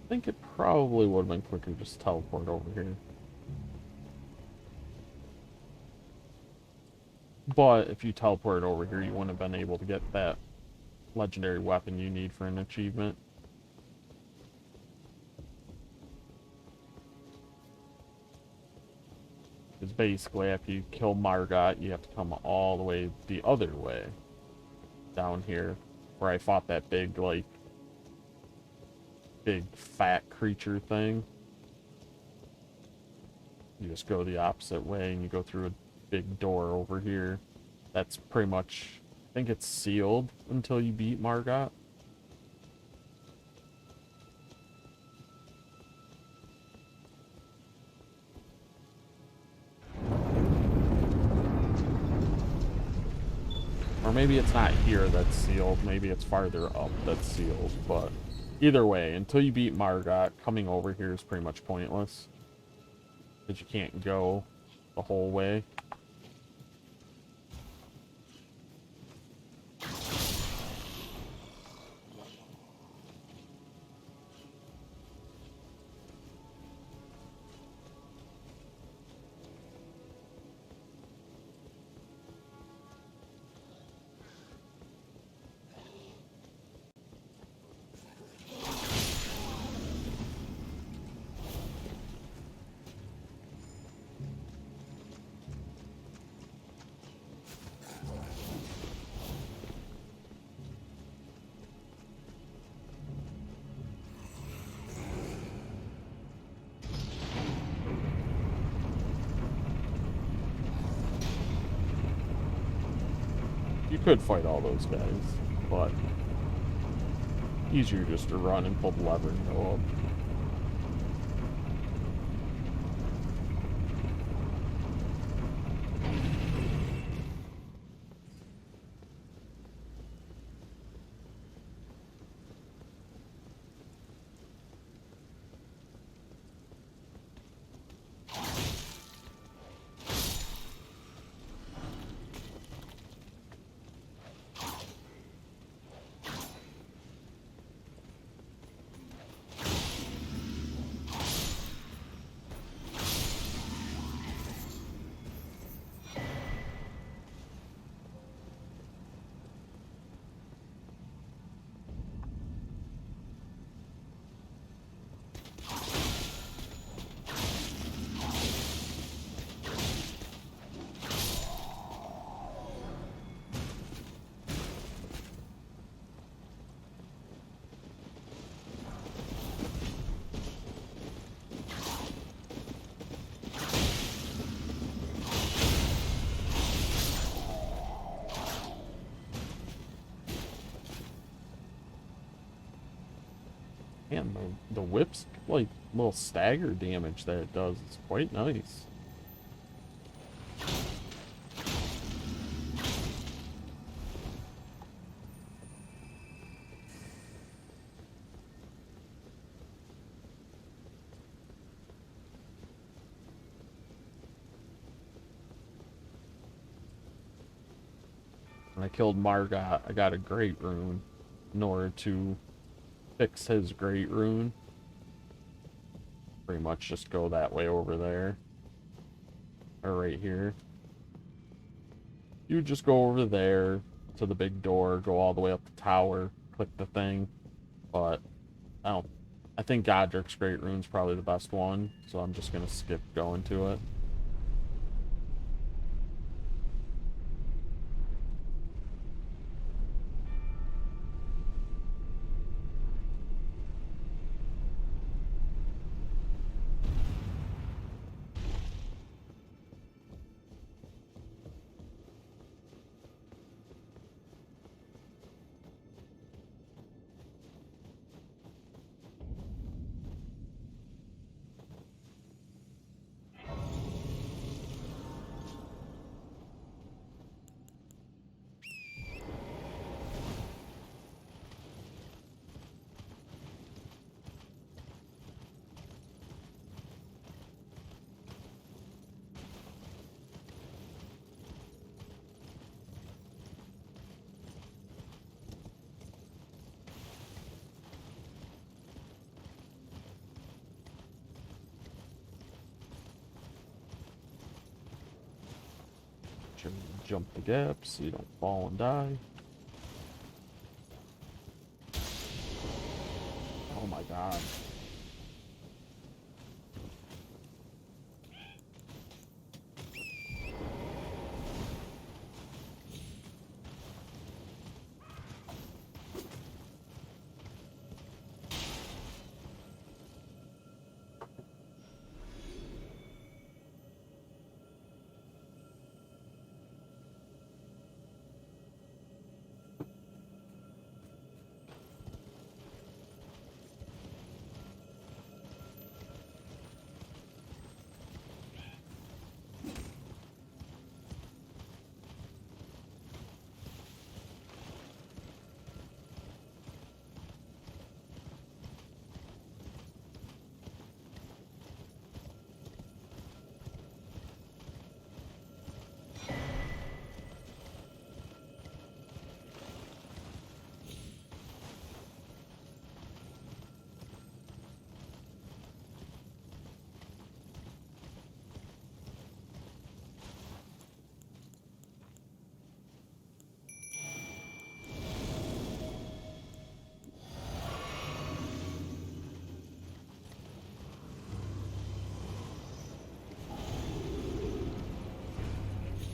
I think it probably would have been quicker to just teleport over here. But if you teleport over here, you wouldn't have been able to get that legendary weapon you need for an achievement. Because basically, after you kill Margot, you have to come all the way the other way. Down here. Where I fought that big, like, big fat creature thing. You just go the opposite way and you go through a big door over here. That's pretty much, I think it's sealed until you beat Margot. Or maybe it's not here that's sealed. Maybe it's farther up that's sealed. But either way, until you beat Margot, coming over here is pretty much pointless. Because you can't go the whole way. You could fight all those guys, but easier just to run and pull the lever and go up. And the whip's like little stagger damage that it does is quite nice. When I killed Margot, I got a great rune in order to fix his great rune. Pretty much just go that way over there. Or right here. You just go over there to the big door, go all the way up the tower, click the thing. But I think Godric's great rune's probably the best one, so I'm just gonna skip going to it. Jump the gap so you don't fall and die. Oh my god.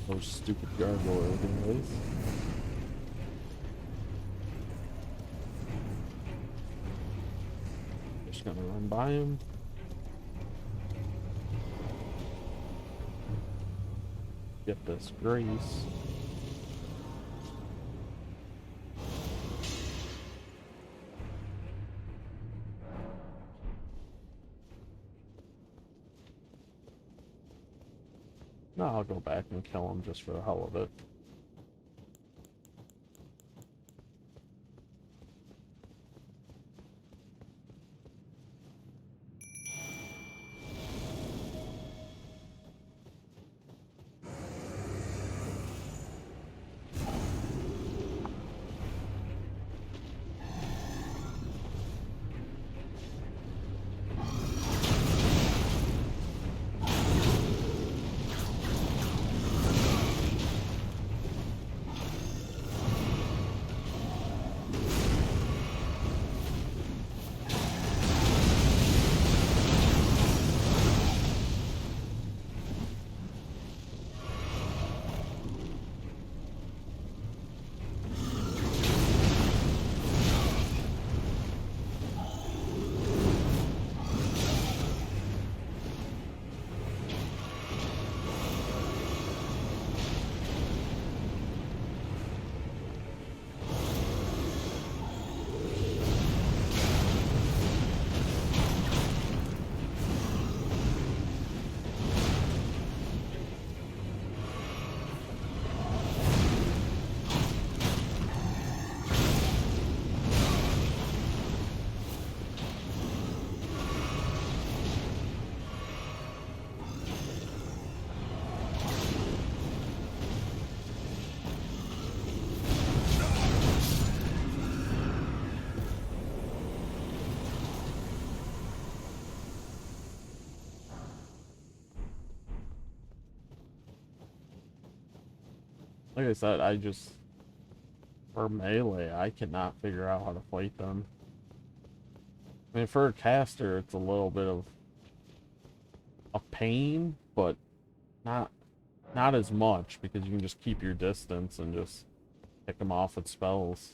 Those stupid gargoyles, anyways. Just gonna run by him. Get this grease. No, I'll go back and kill him just for the hell of it. Like I said, for melee, I cannot figure out how to fight them. I mean, for a caster, it's a little bit of a pain, but not not as much because you can just keep your distance and just pick them off with spells.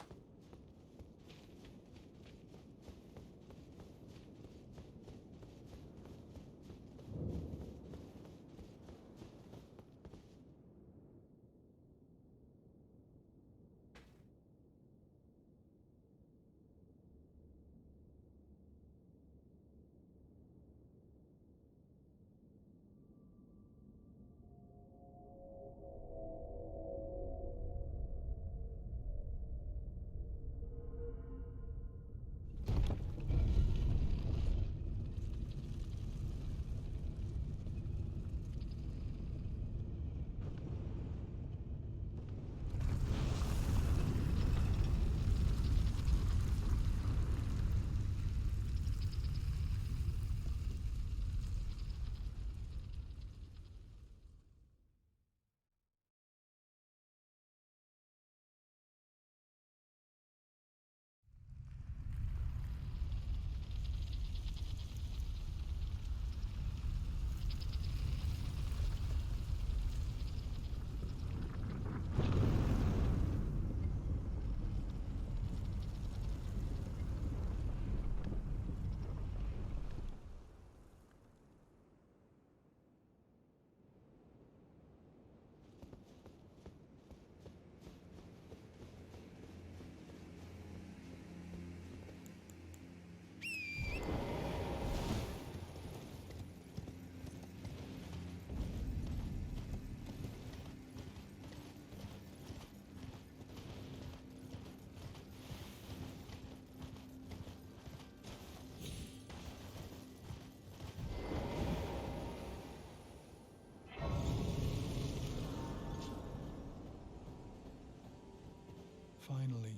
Finally,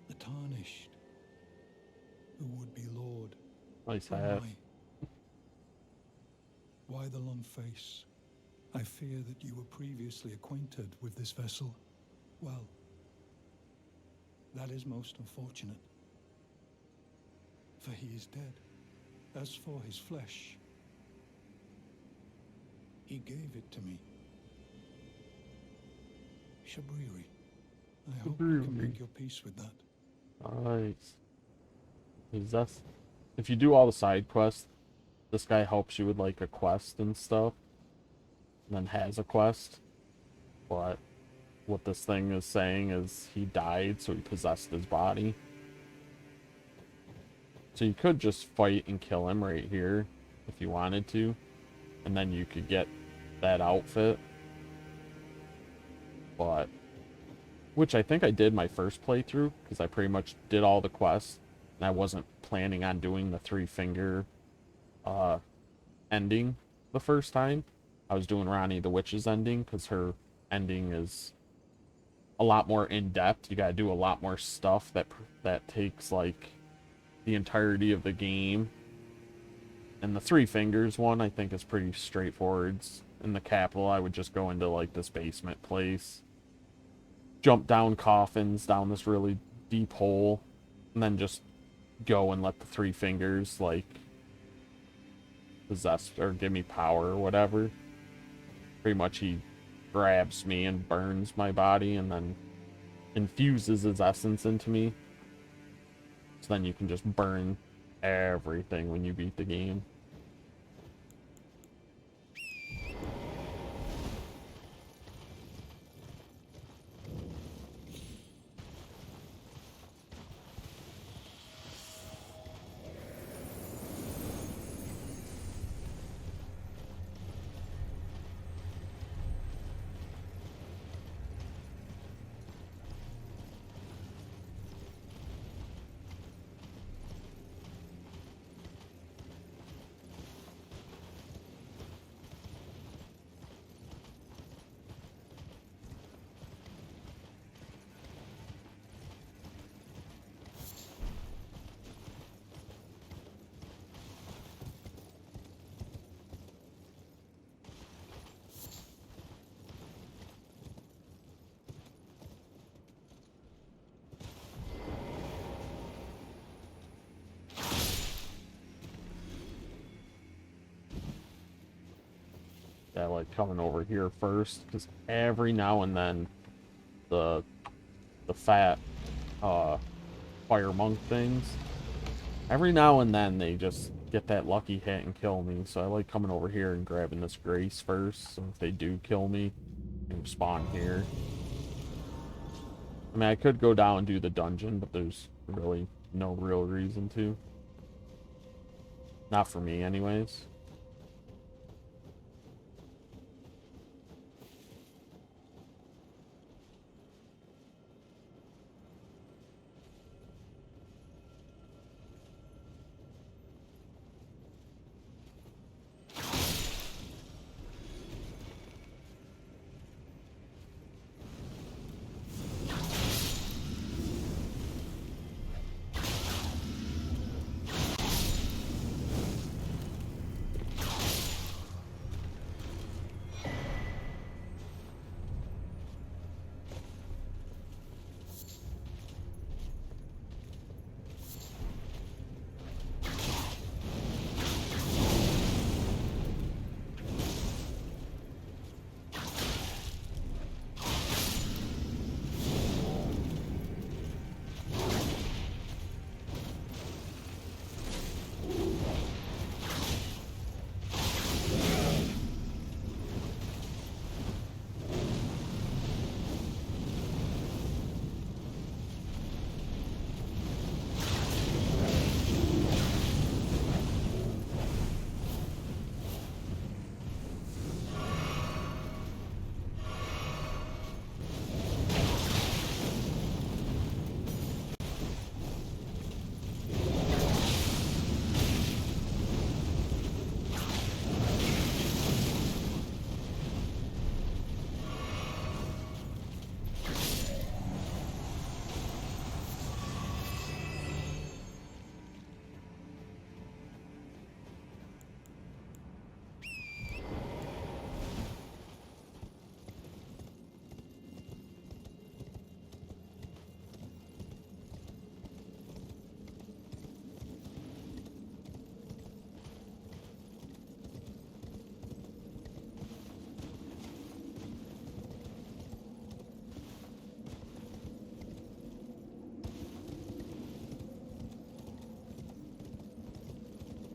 the Tarnished, who would be Lord.
Nice hat.
Why the long face? I fear that you were previously acquainted with this vessel. Well, that is most unfortunate. For he is dead. As for his flesh, he gave it to me.
Shabriri. I hope you can make your peace with that.
Nice. Possess. If you do all the side quests, this guy helps you with like a quest and stuff. And then has a quest. But what this thing is saying is he died, so he possessed his body. So you could just fight and kill him right here if you wanted to. And then you could get that outfit. But which I think I did my first playthrough, because I pretty much did all the quests. And I wasn't planning on doing the 3-finger ending the first time. I was doing Ronnie the Witch's ending, because her ending is a lot more in-depth. You gotta do a lot more stuff that takes, like, the entirety of the game. And the 3 Fingers one, I think, is pretty straightforward. In the capital, I would just go into, like, this basement place. Jump down coffins, down this really deep hole. And then just go and let the 3 Fingers, like, possess or give me power or whatever. Pretty much he grabs me and burns my body and then infuses his essence into me. So then you can just burn everything when you beat the game. Yeah, like coming over here first, because every now and then the fat fire monk things, every now and then they just get that lucky hit and kill me. So I like coming over here and grabbing this grace first, so if they do kill me, I can spawn here. I mean, I could go down and do the dungeon, but there's really no real reason to. Not for me anyways.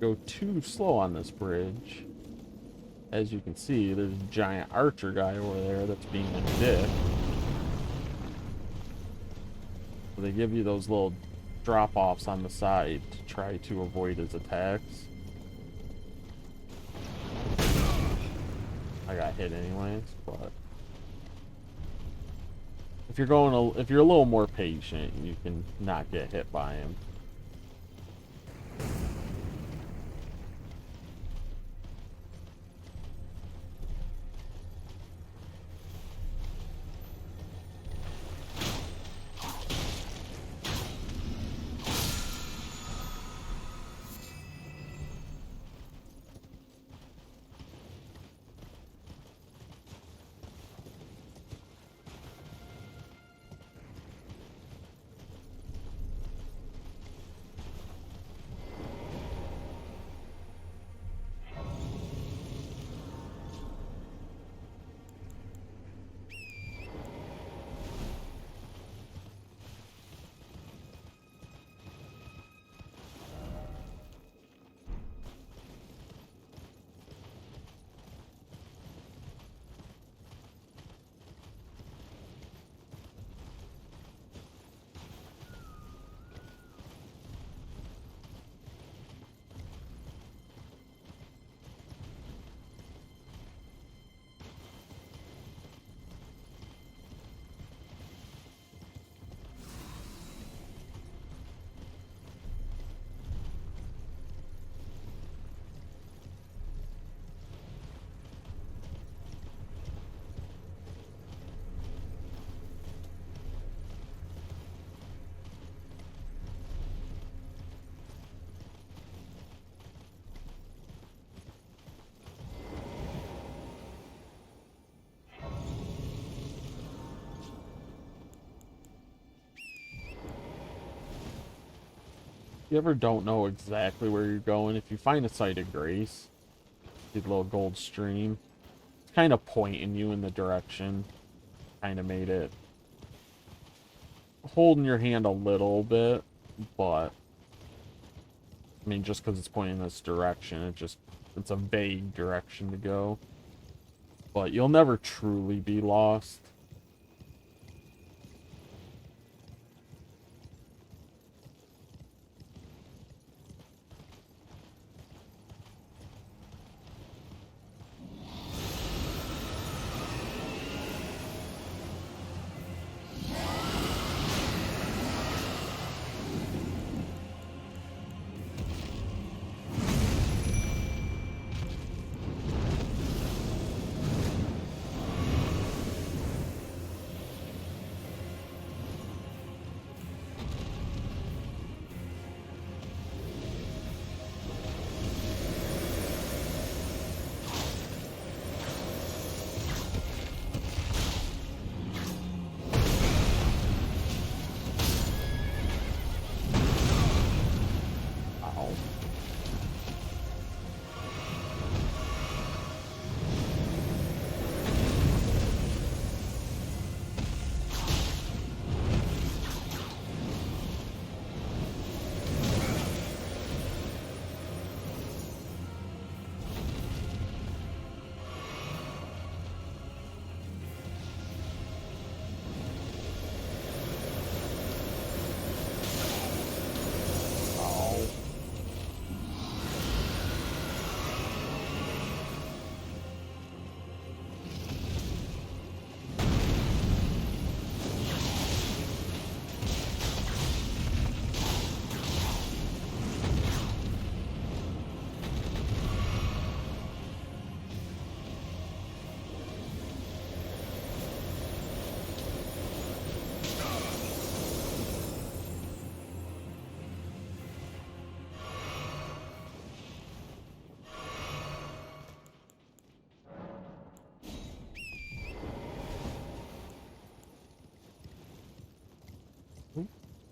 go too slow on this bridge. As you can see, there's a giant archer guy over there that's being a dick. So they give you those little drop-offs on the side to try to avoid his attacks. I got hit anyways, but if you're if you're a little more patient, you can not get hit by him. If you ever don't know exactly where you're going, if you find a site of grace, see the little gold stream, it's kind of pointing you in the direction. Kind of made it holding your hand a little bit, but I mean, just because it's pointing in this direction, it's a vague direction to go. But you'll never truly be lost.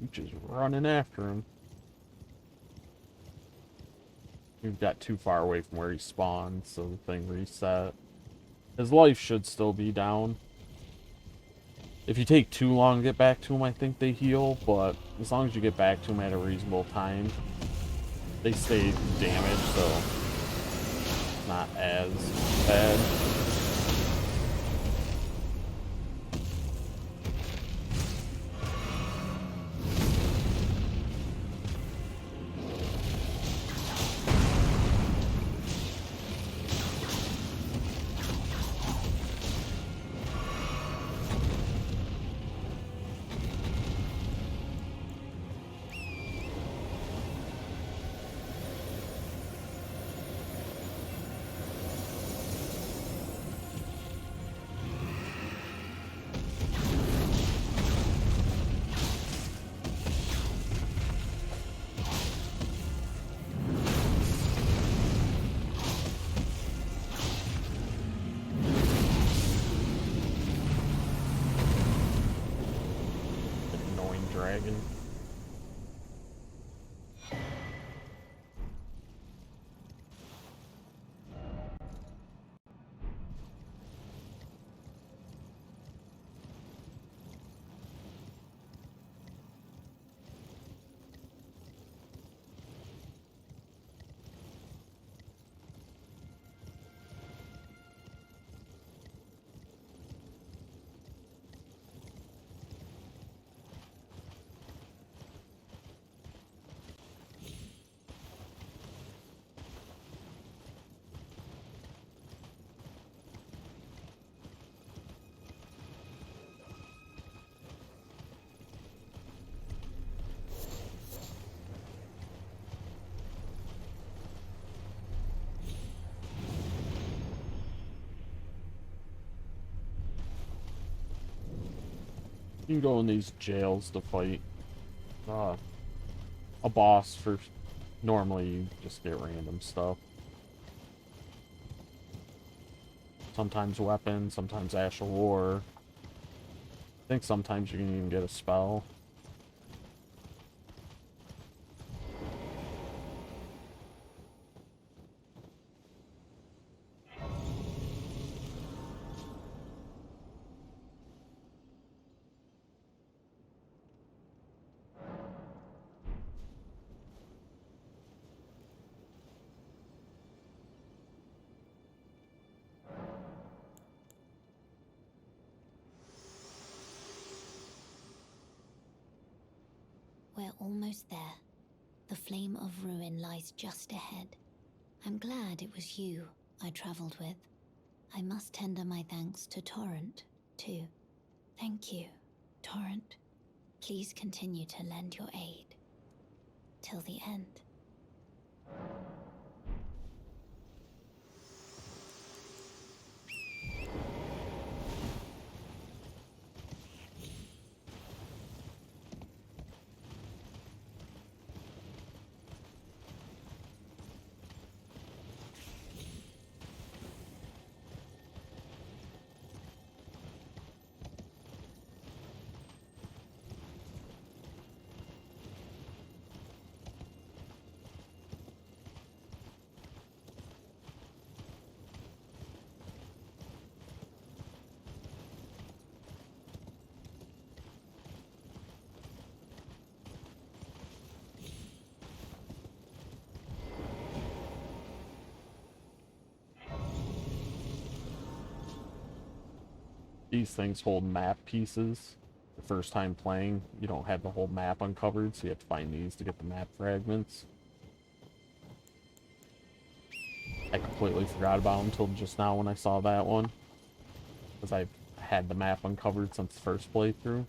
You just running after him. You got too far away from where he spawned, so the thing reset. His life should still be down. If you take too long to get back to him, I think they heal, but as long as you get back to him at a reasonable time, they stay damaged, so it's not as bad. Annoying dragon. You can go in these jails to fight a boss for. Normally, you just get random stuff. Sometimes weapons, sometimes Ash of War. I think sometimes you can even get a spell.
We're almost there. The flame of ruin lies just ahead. I'm glad it was you I traveled with. I must tender my thanks to Torrent, too. Thank you, Torrent. Please continue to lend your aid. Till the end.
These things hold map pieces. The first time playing, you don't have the whole map uncovered, so you have to find these to get the map fragments. I completely forgot about them until just now when I saw that one, because I've had the map uncovered since the first playthrough.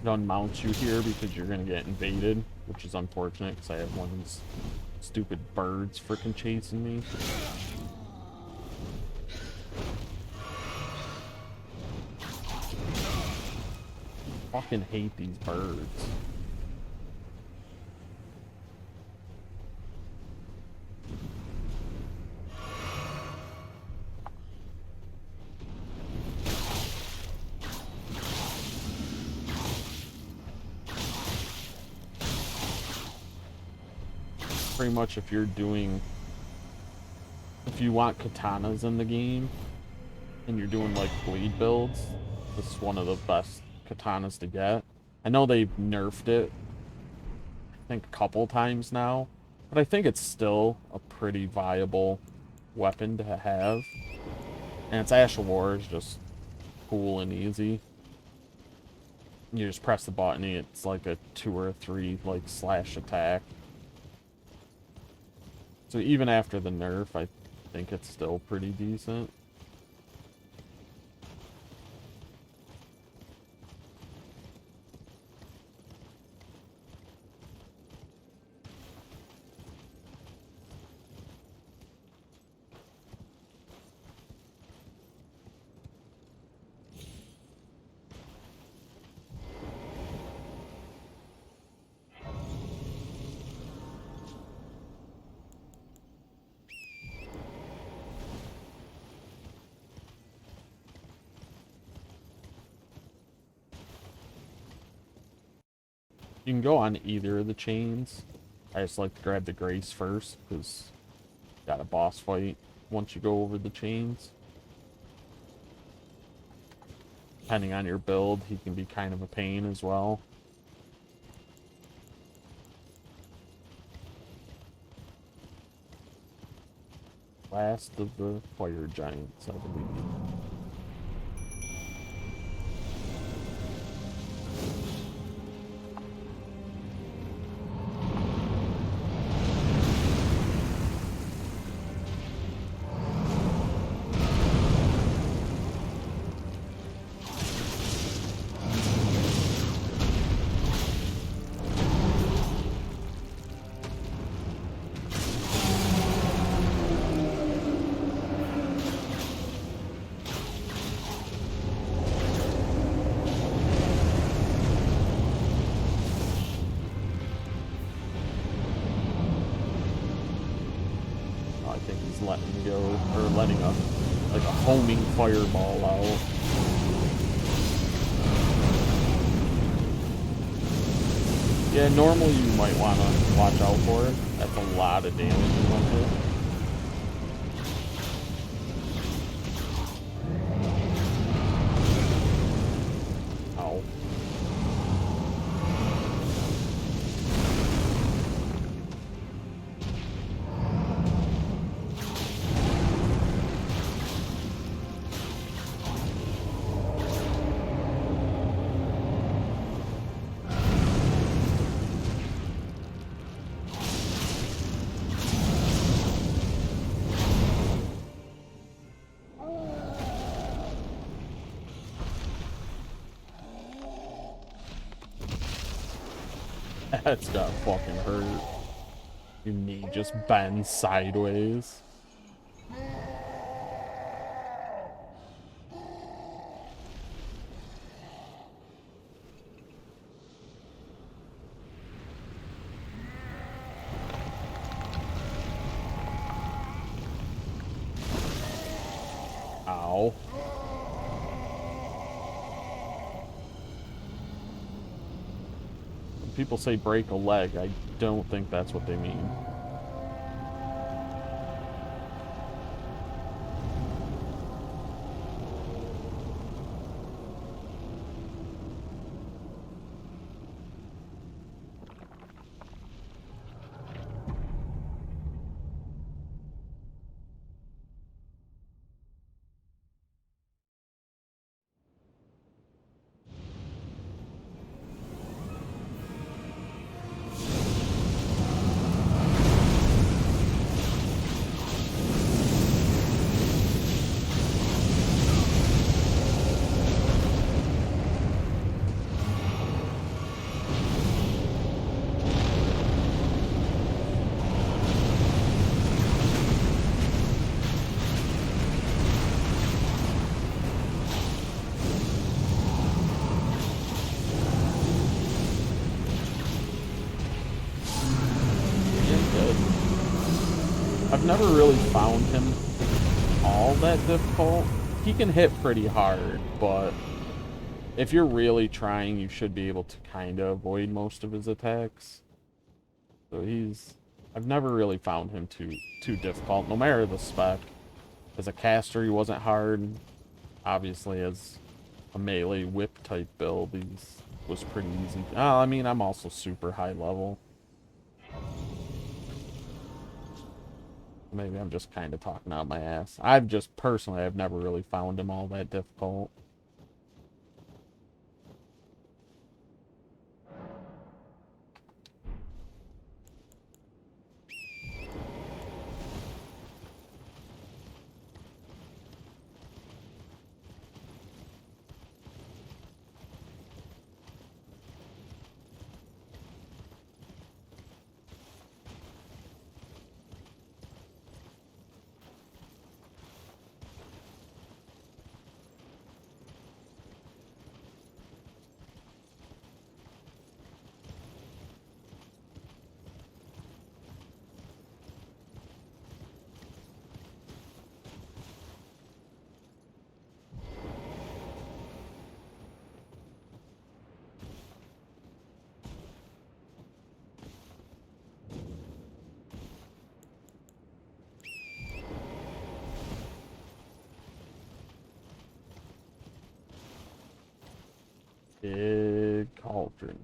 Unmount you here because you're gonna get invaded, which is unfortunate because I have one of these stupid birds freaking chasing me. Fucking hate these birds. Pretty much if you want katanas in the game and you're doing like bleed builds, this is one of the best katanas to get. I know they've nerfed it, I think a couple times now, but I think it's still a pretty viable weapon to have. And its Ash of War is just cool and easy. You just press the button, it's like a 2 or 3 like slash attack. So even after the nerf, I think it's still pretty decent. You can go on either of the chains. I just like to grab the Grace first, because you got a boss fight once you go over the chains. Depending on your build, he can be kind of a pain as well. Last of the fire giants, I believe. Letting a homing fireball out. Yeah, normally you might want to watch out for it. That's a lot of damage in one hit. Ow. That's got fucking hurt. Your knee just bends sideways. Ow. People say break a leg. I don't think that's what they mean. never really found him all that difficult. He can hit pretty hard, but if you're really trying, you should be able to kind of avoid most of his attacks. So I've never really found him too difficult, no matter the spec. As a caster, he wasn't hard. Obviously, as a melee whip type build, he was pretty easy. I mean, I'm also super high level. Maybe I'm just kind of talking out my ass. I've never really found him all that difficult. Big cauldron.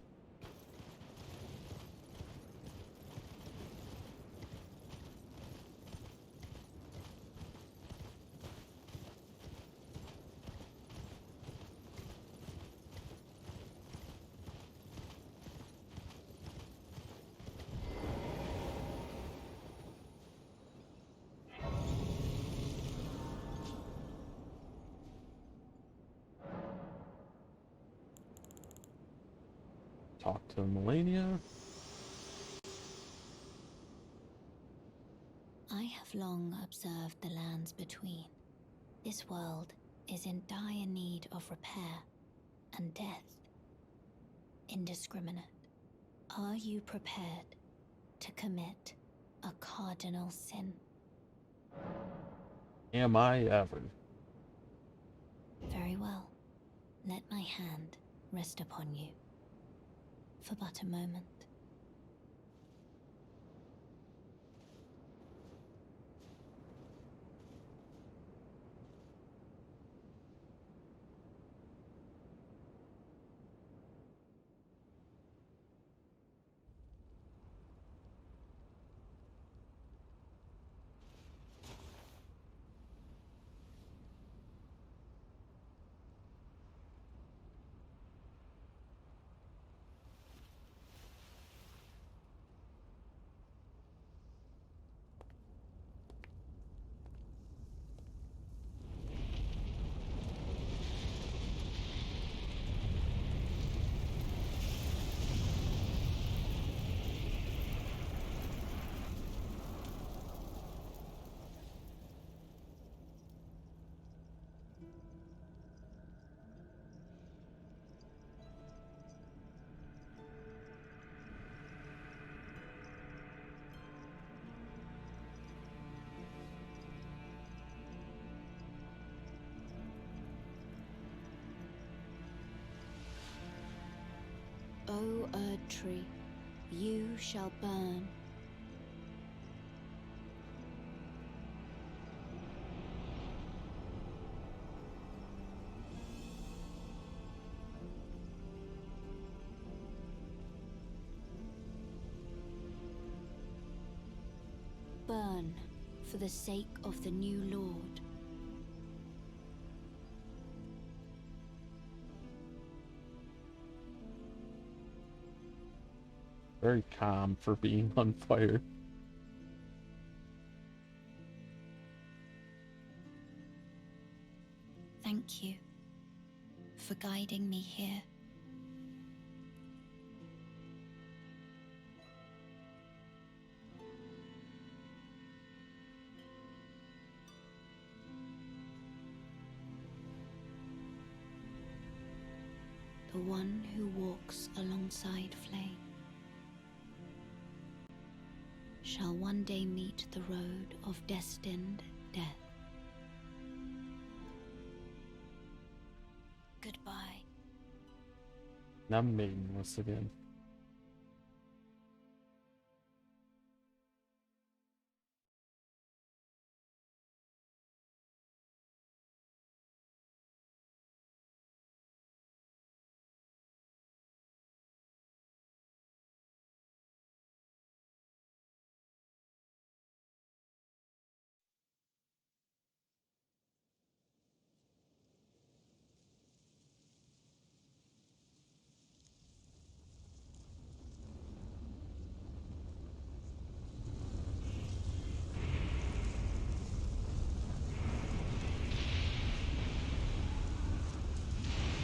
Talk to Melania.
I have long observed the lands between. This world is in dire need of repair, and death indiscriminate. Are you prepared to commit a cardinal sin?
Am I ever?
Very well. Let my hand rest upon you for but a moment. O Erd Tree, you shall burn. Burn for the sake of the new Lord.
Very calm for being on fire.
Thank you for guiding me here. The one who walks alongside flame shall shall one day meet the road of destined death. Goodbye.
Now I'm maidenless again.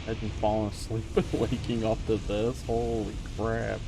I've been falling asleep and waking up to this. Holy crap.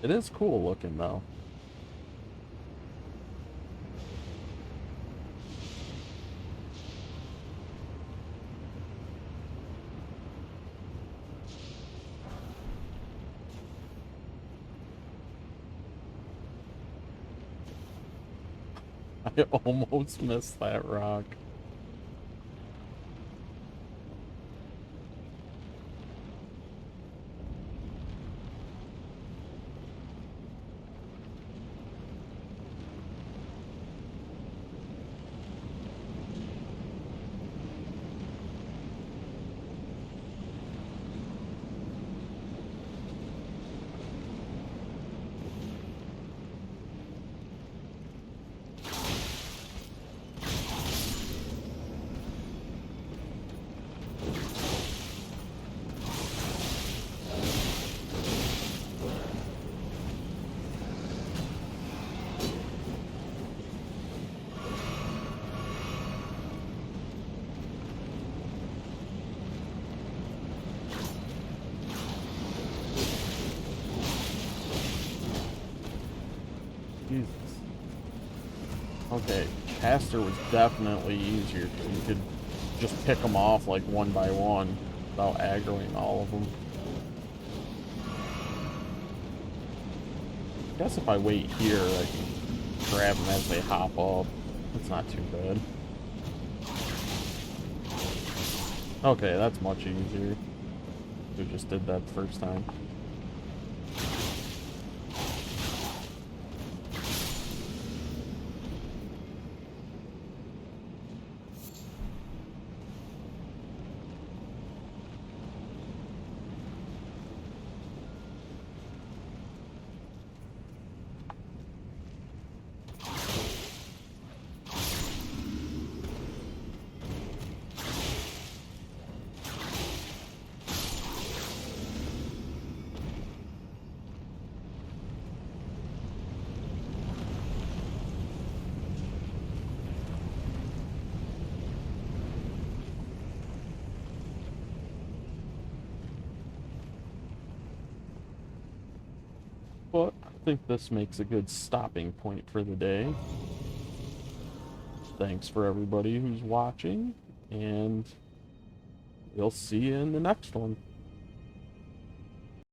It is cool looking though. I almost missed that rock. Jesus. Okay, Caster was definitely easier because you could just pick them off like one by one without aggroing all of them. I guess if I wait here, I can grab them as they hop up. It's not too bad. Okay, that's much easier. We just did that the first time. But I think this makes a good stopping point for the day. Thanks for everybody who's watching, and we'll see you in the next one.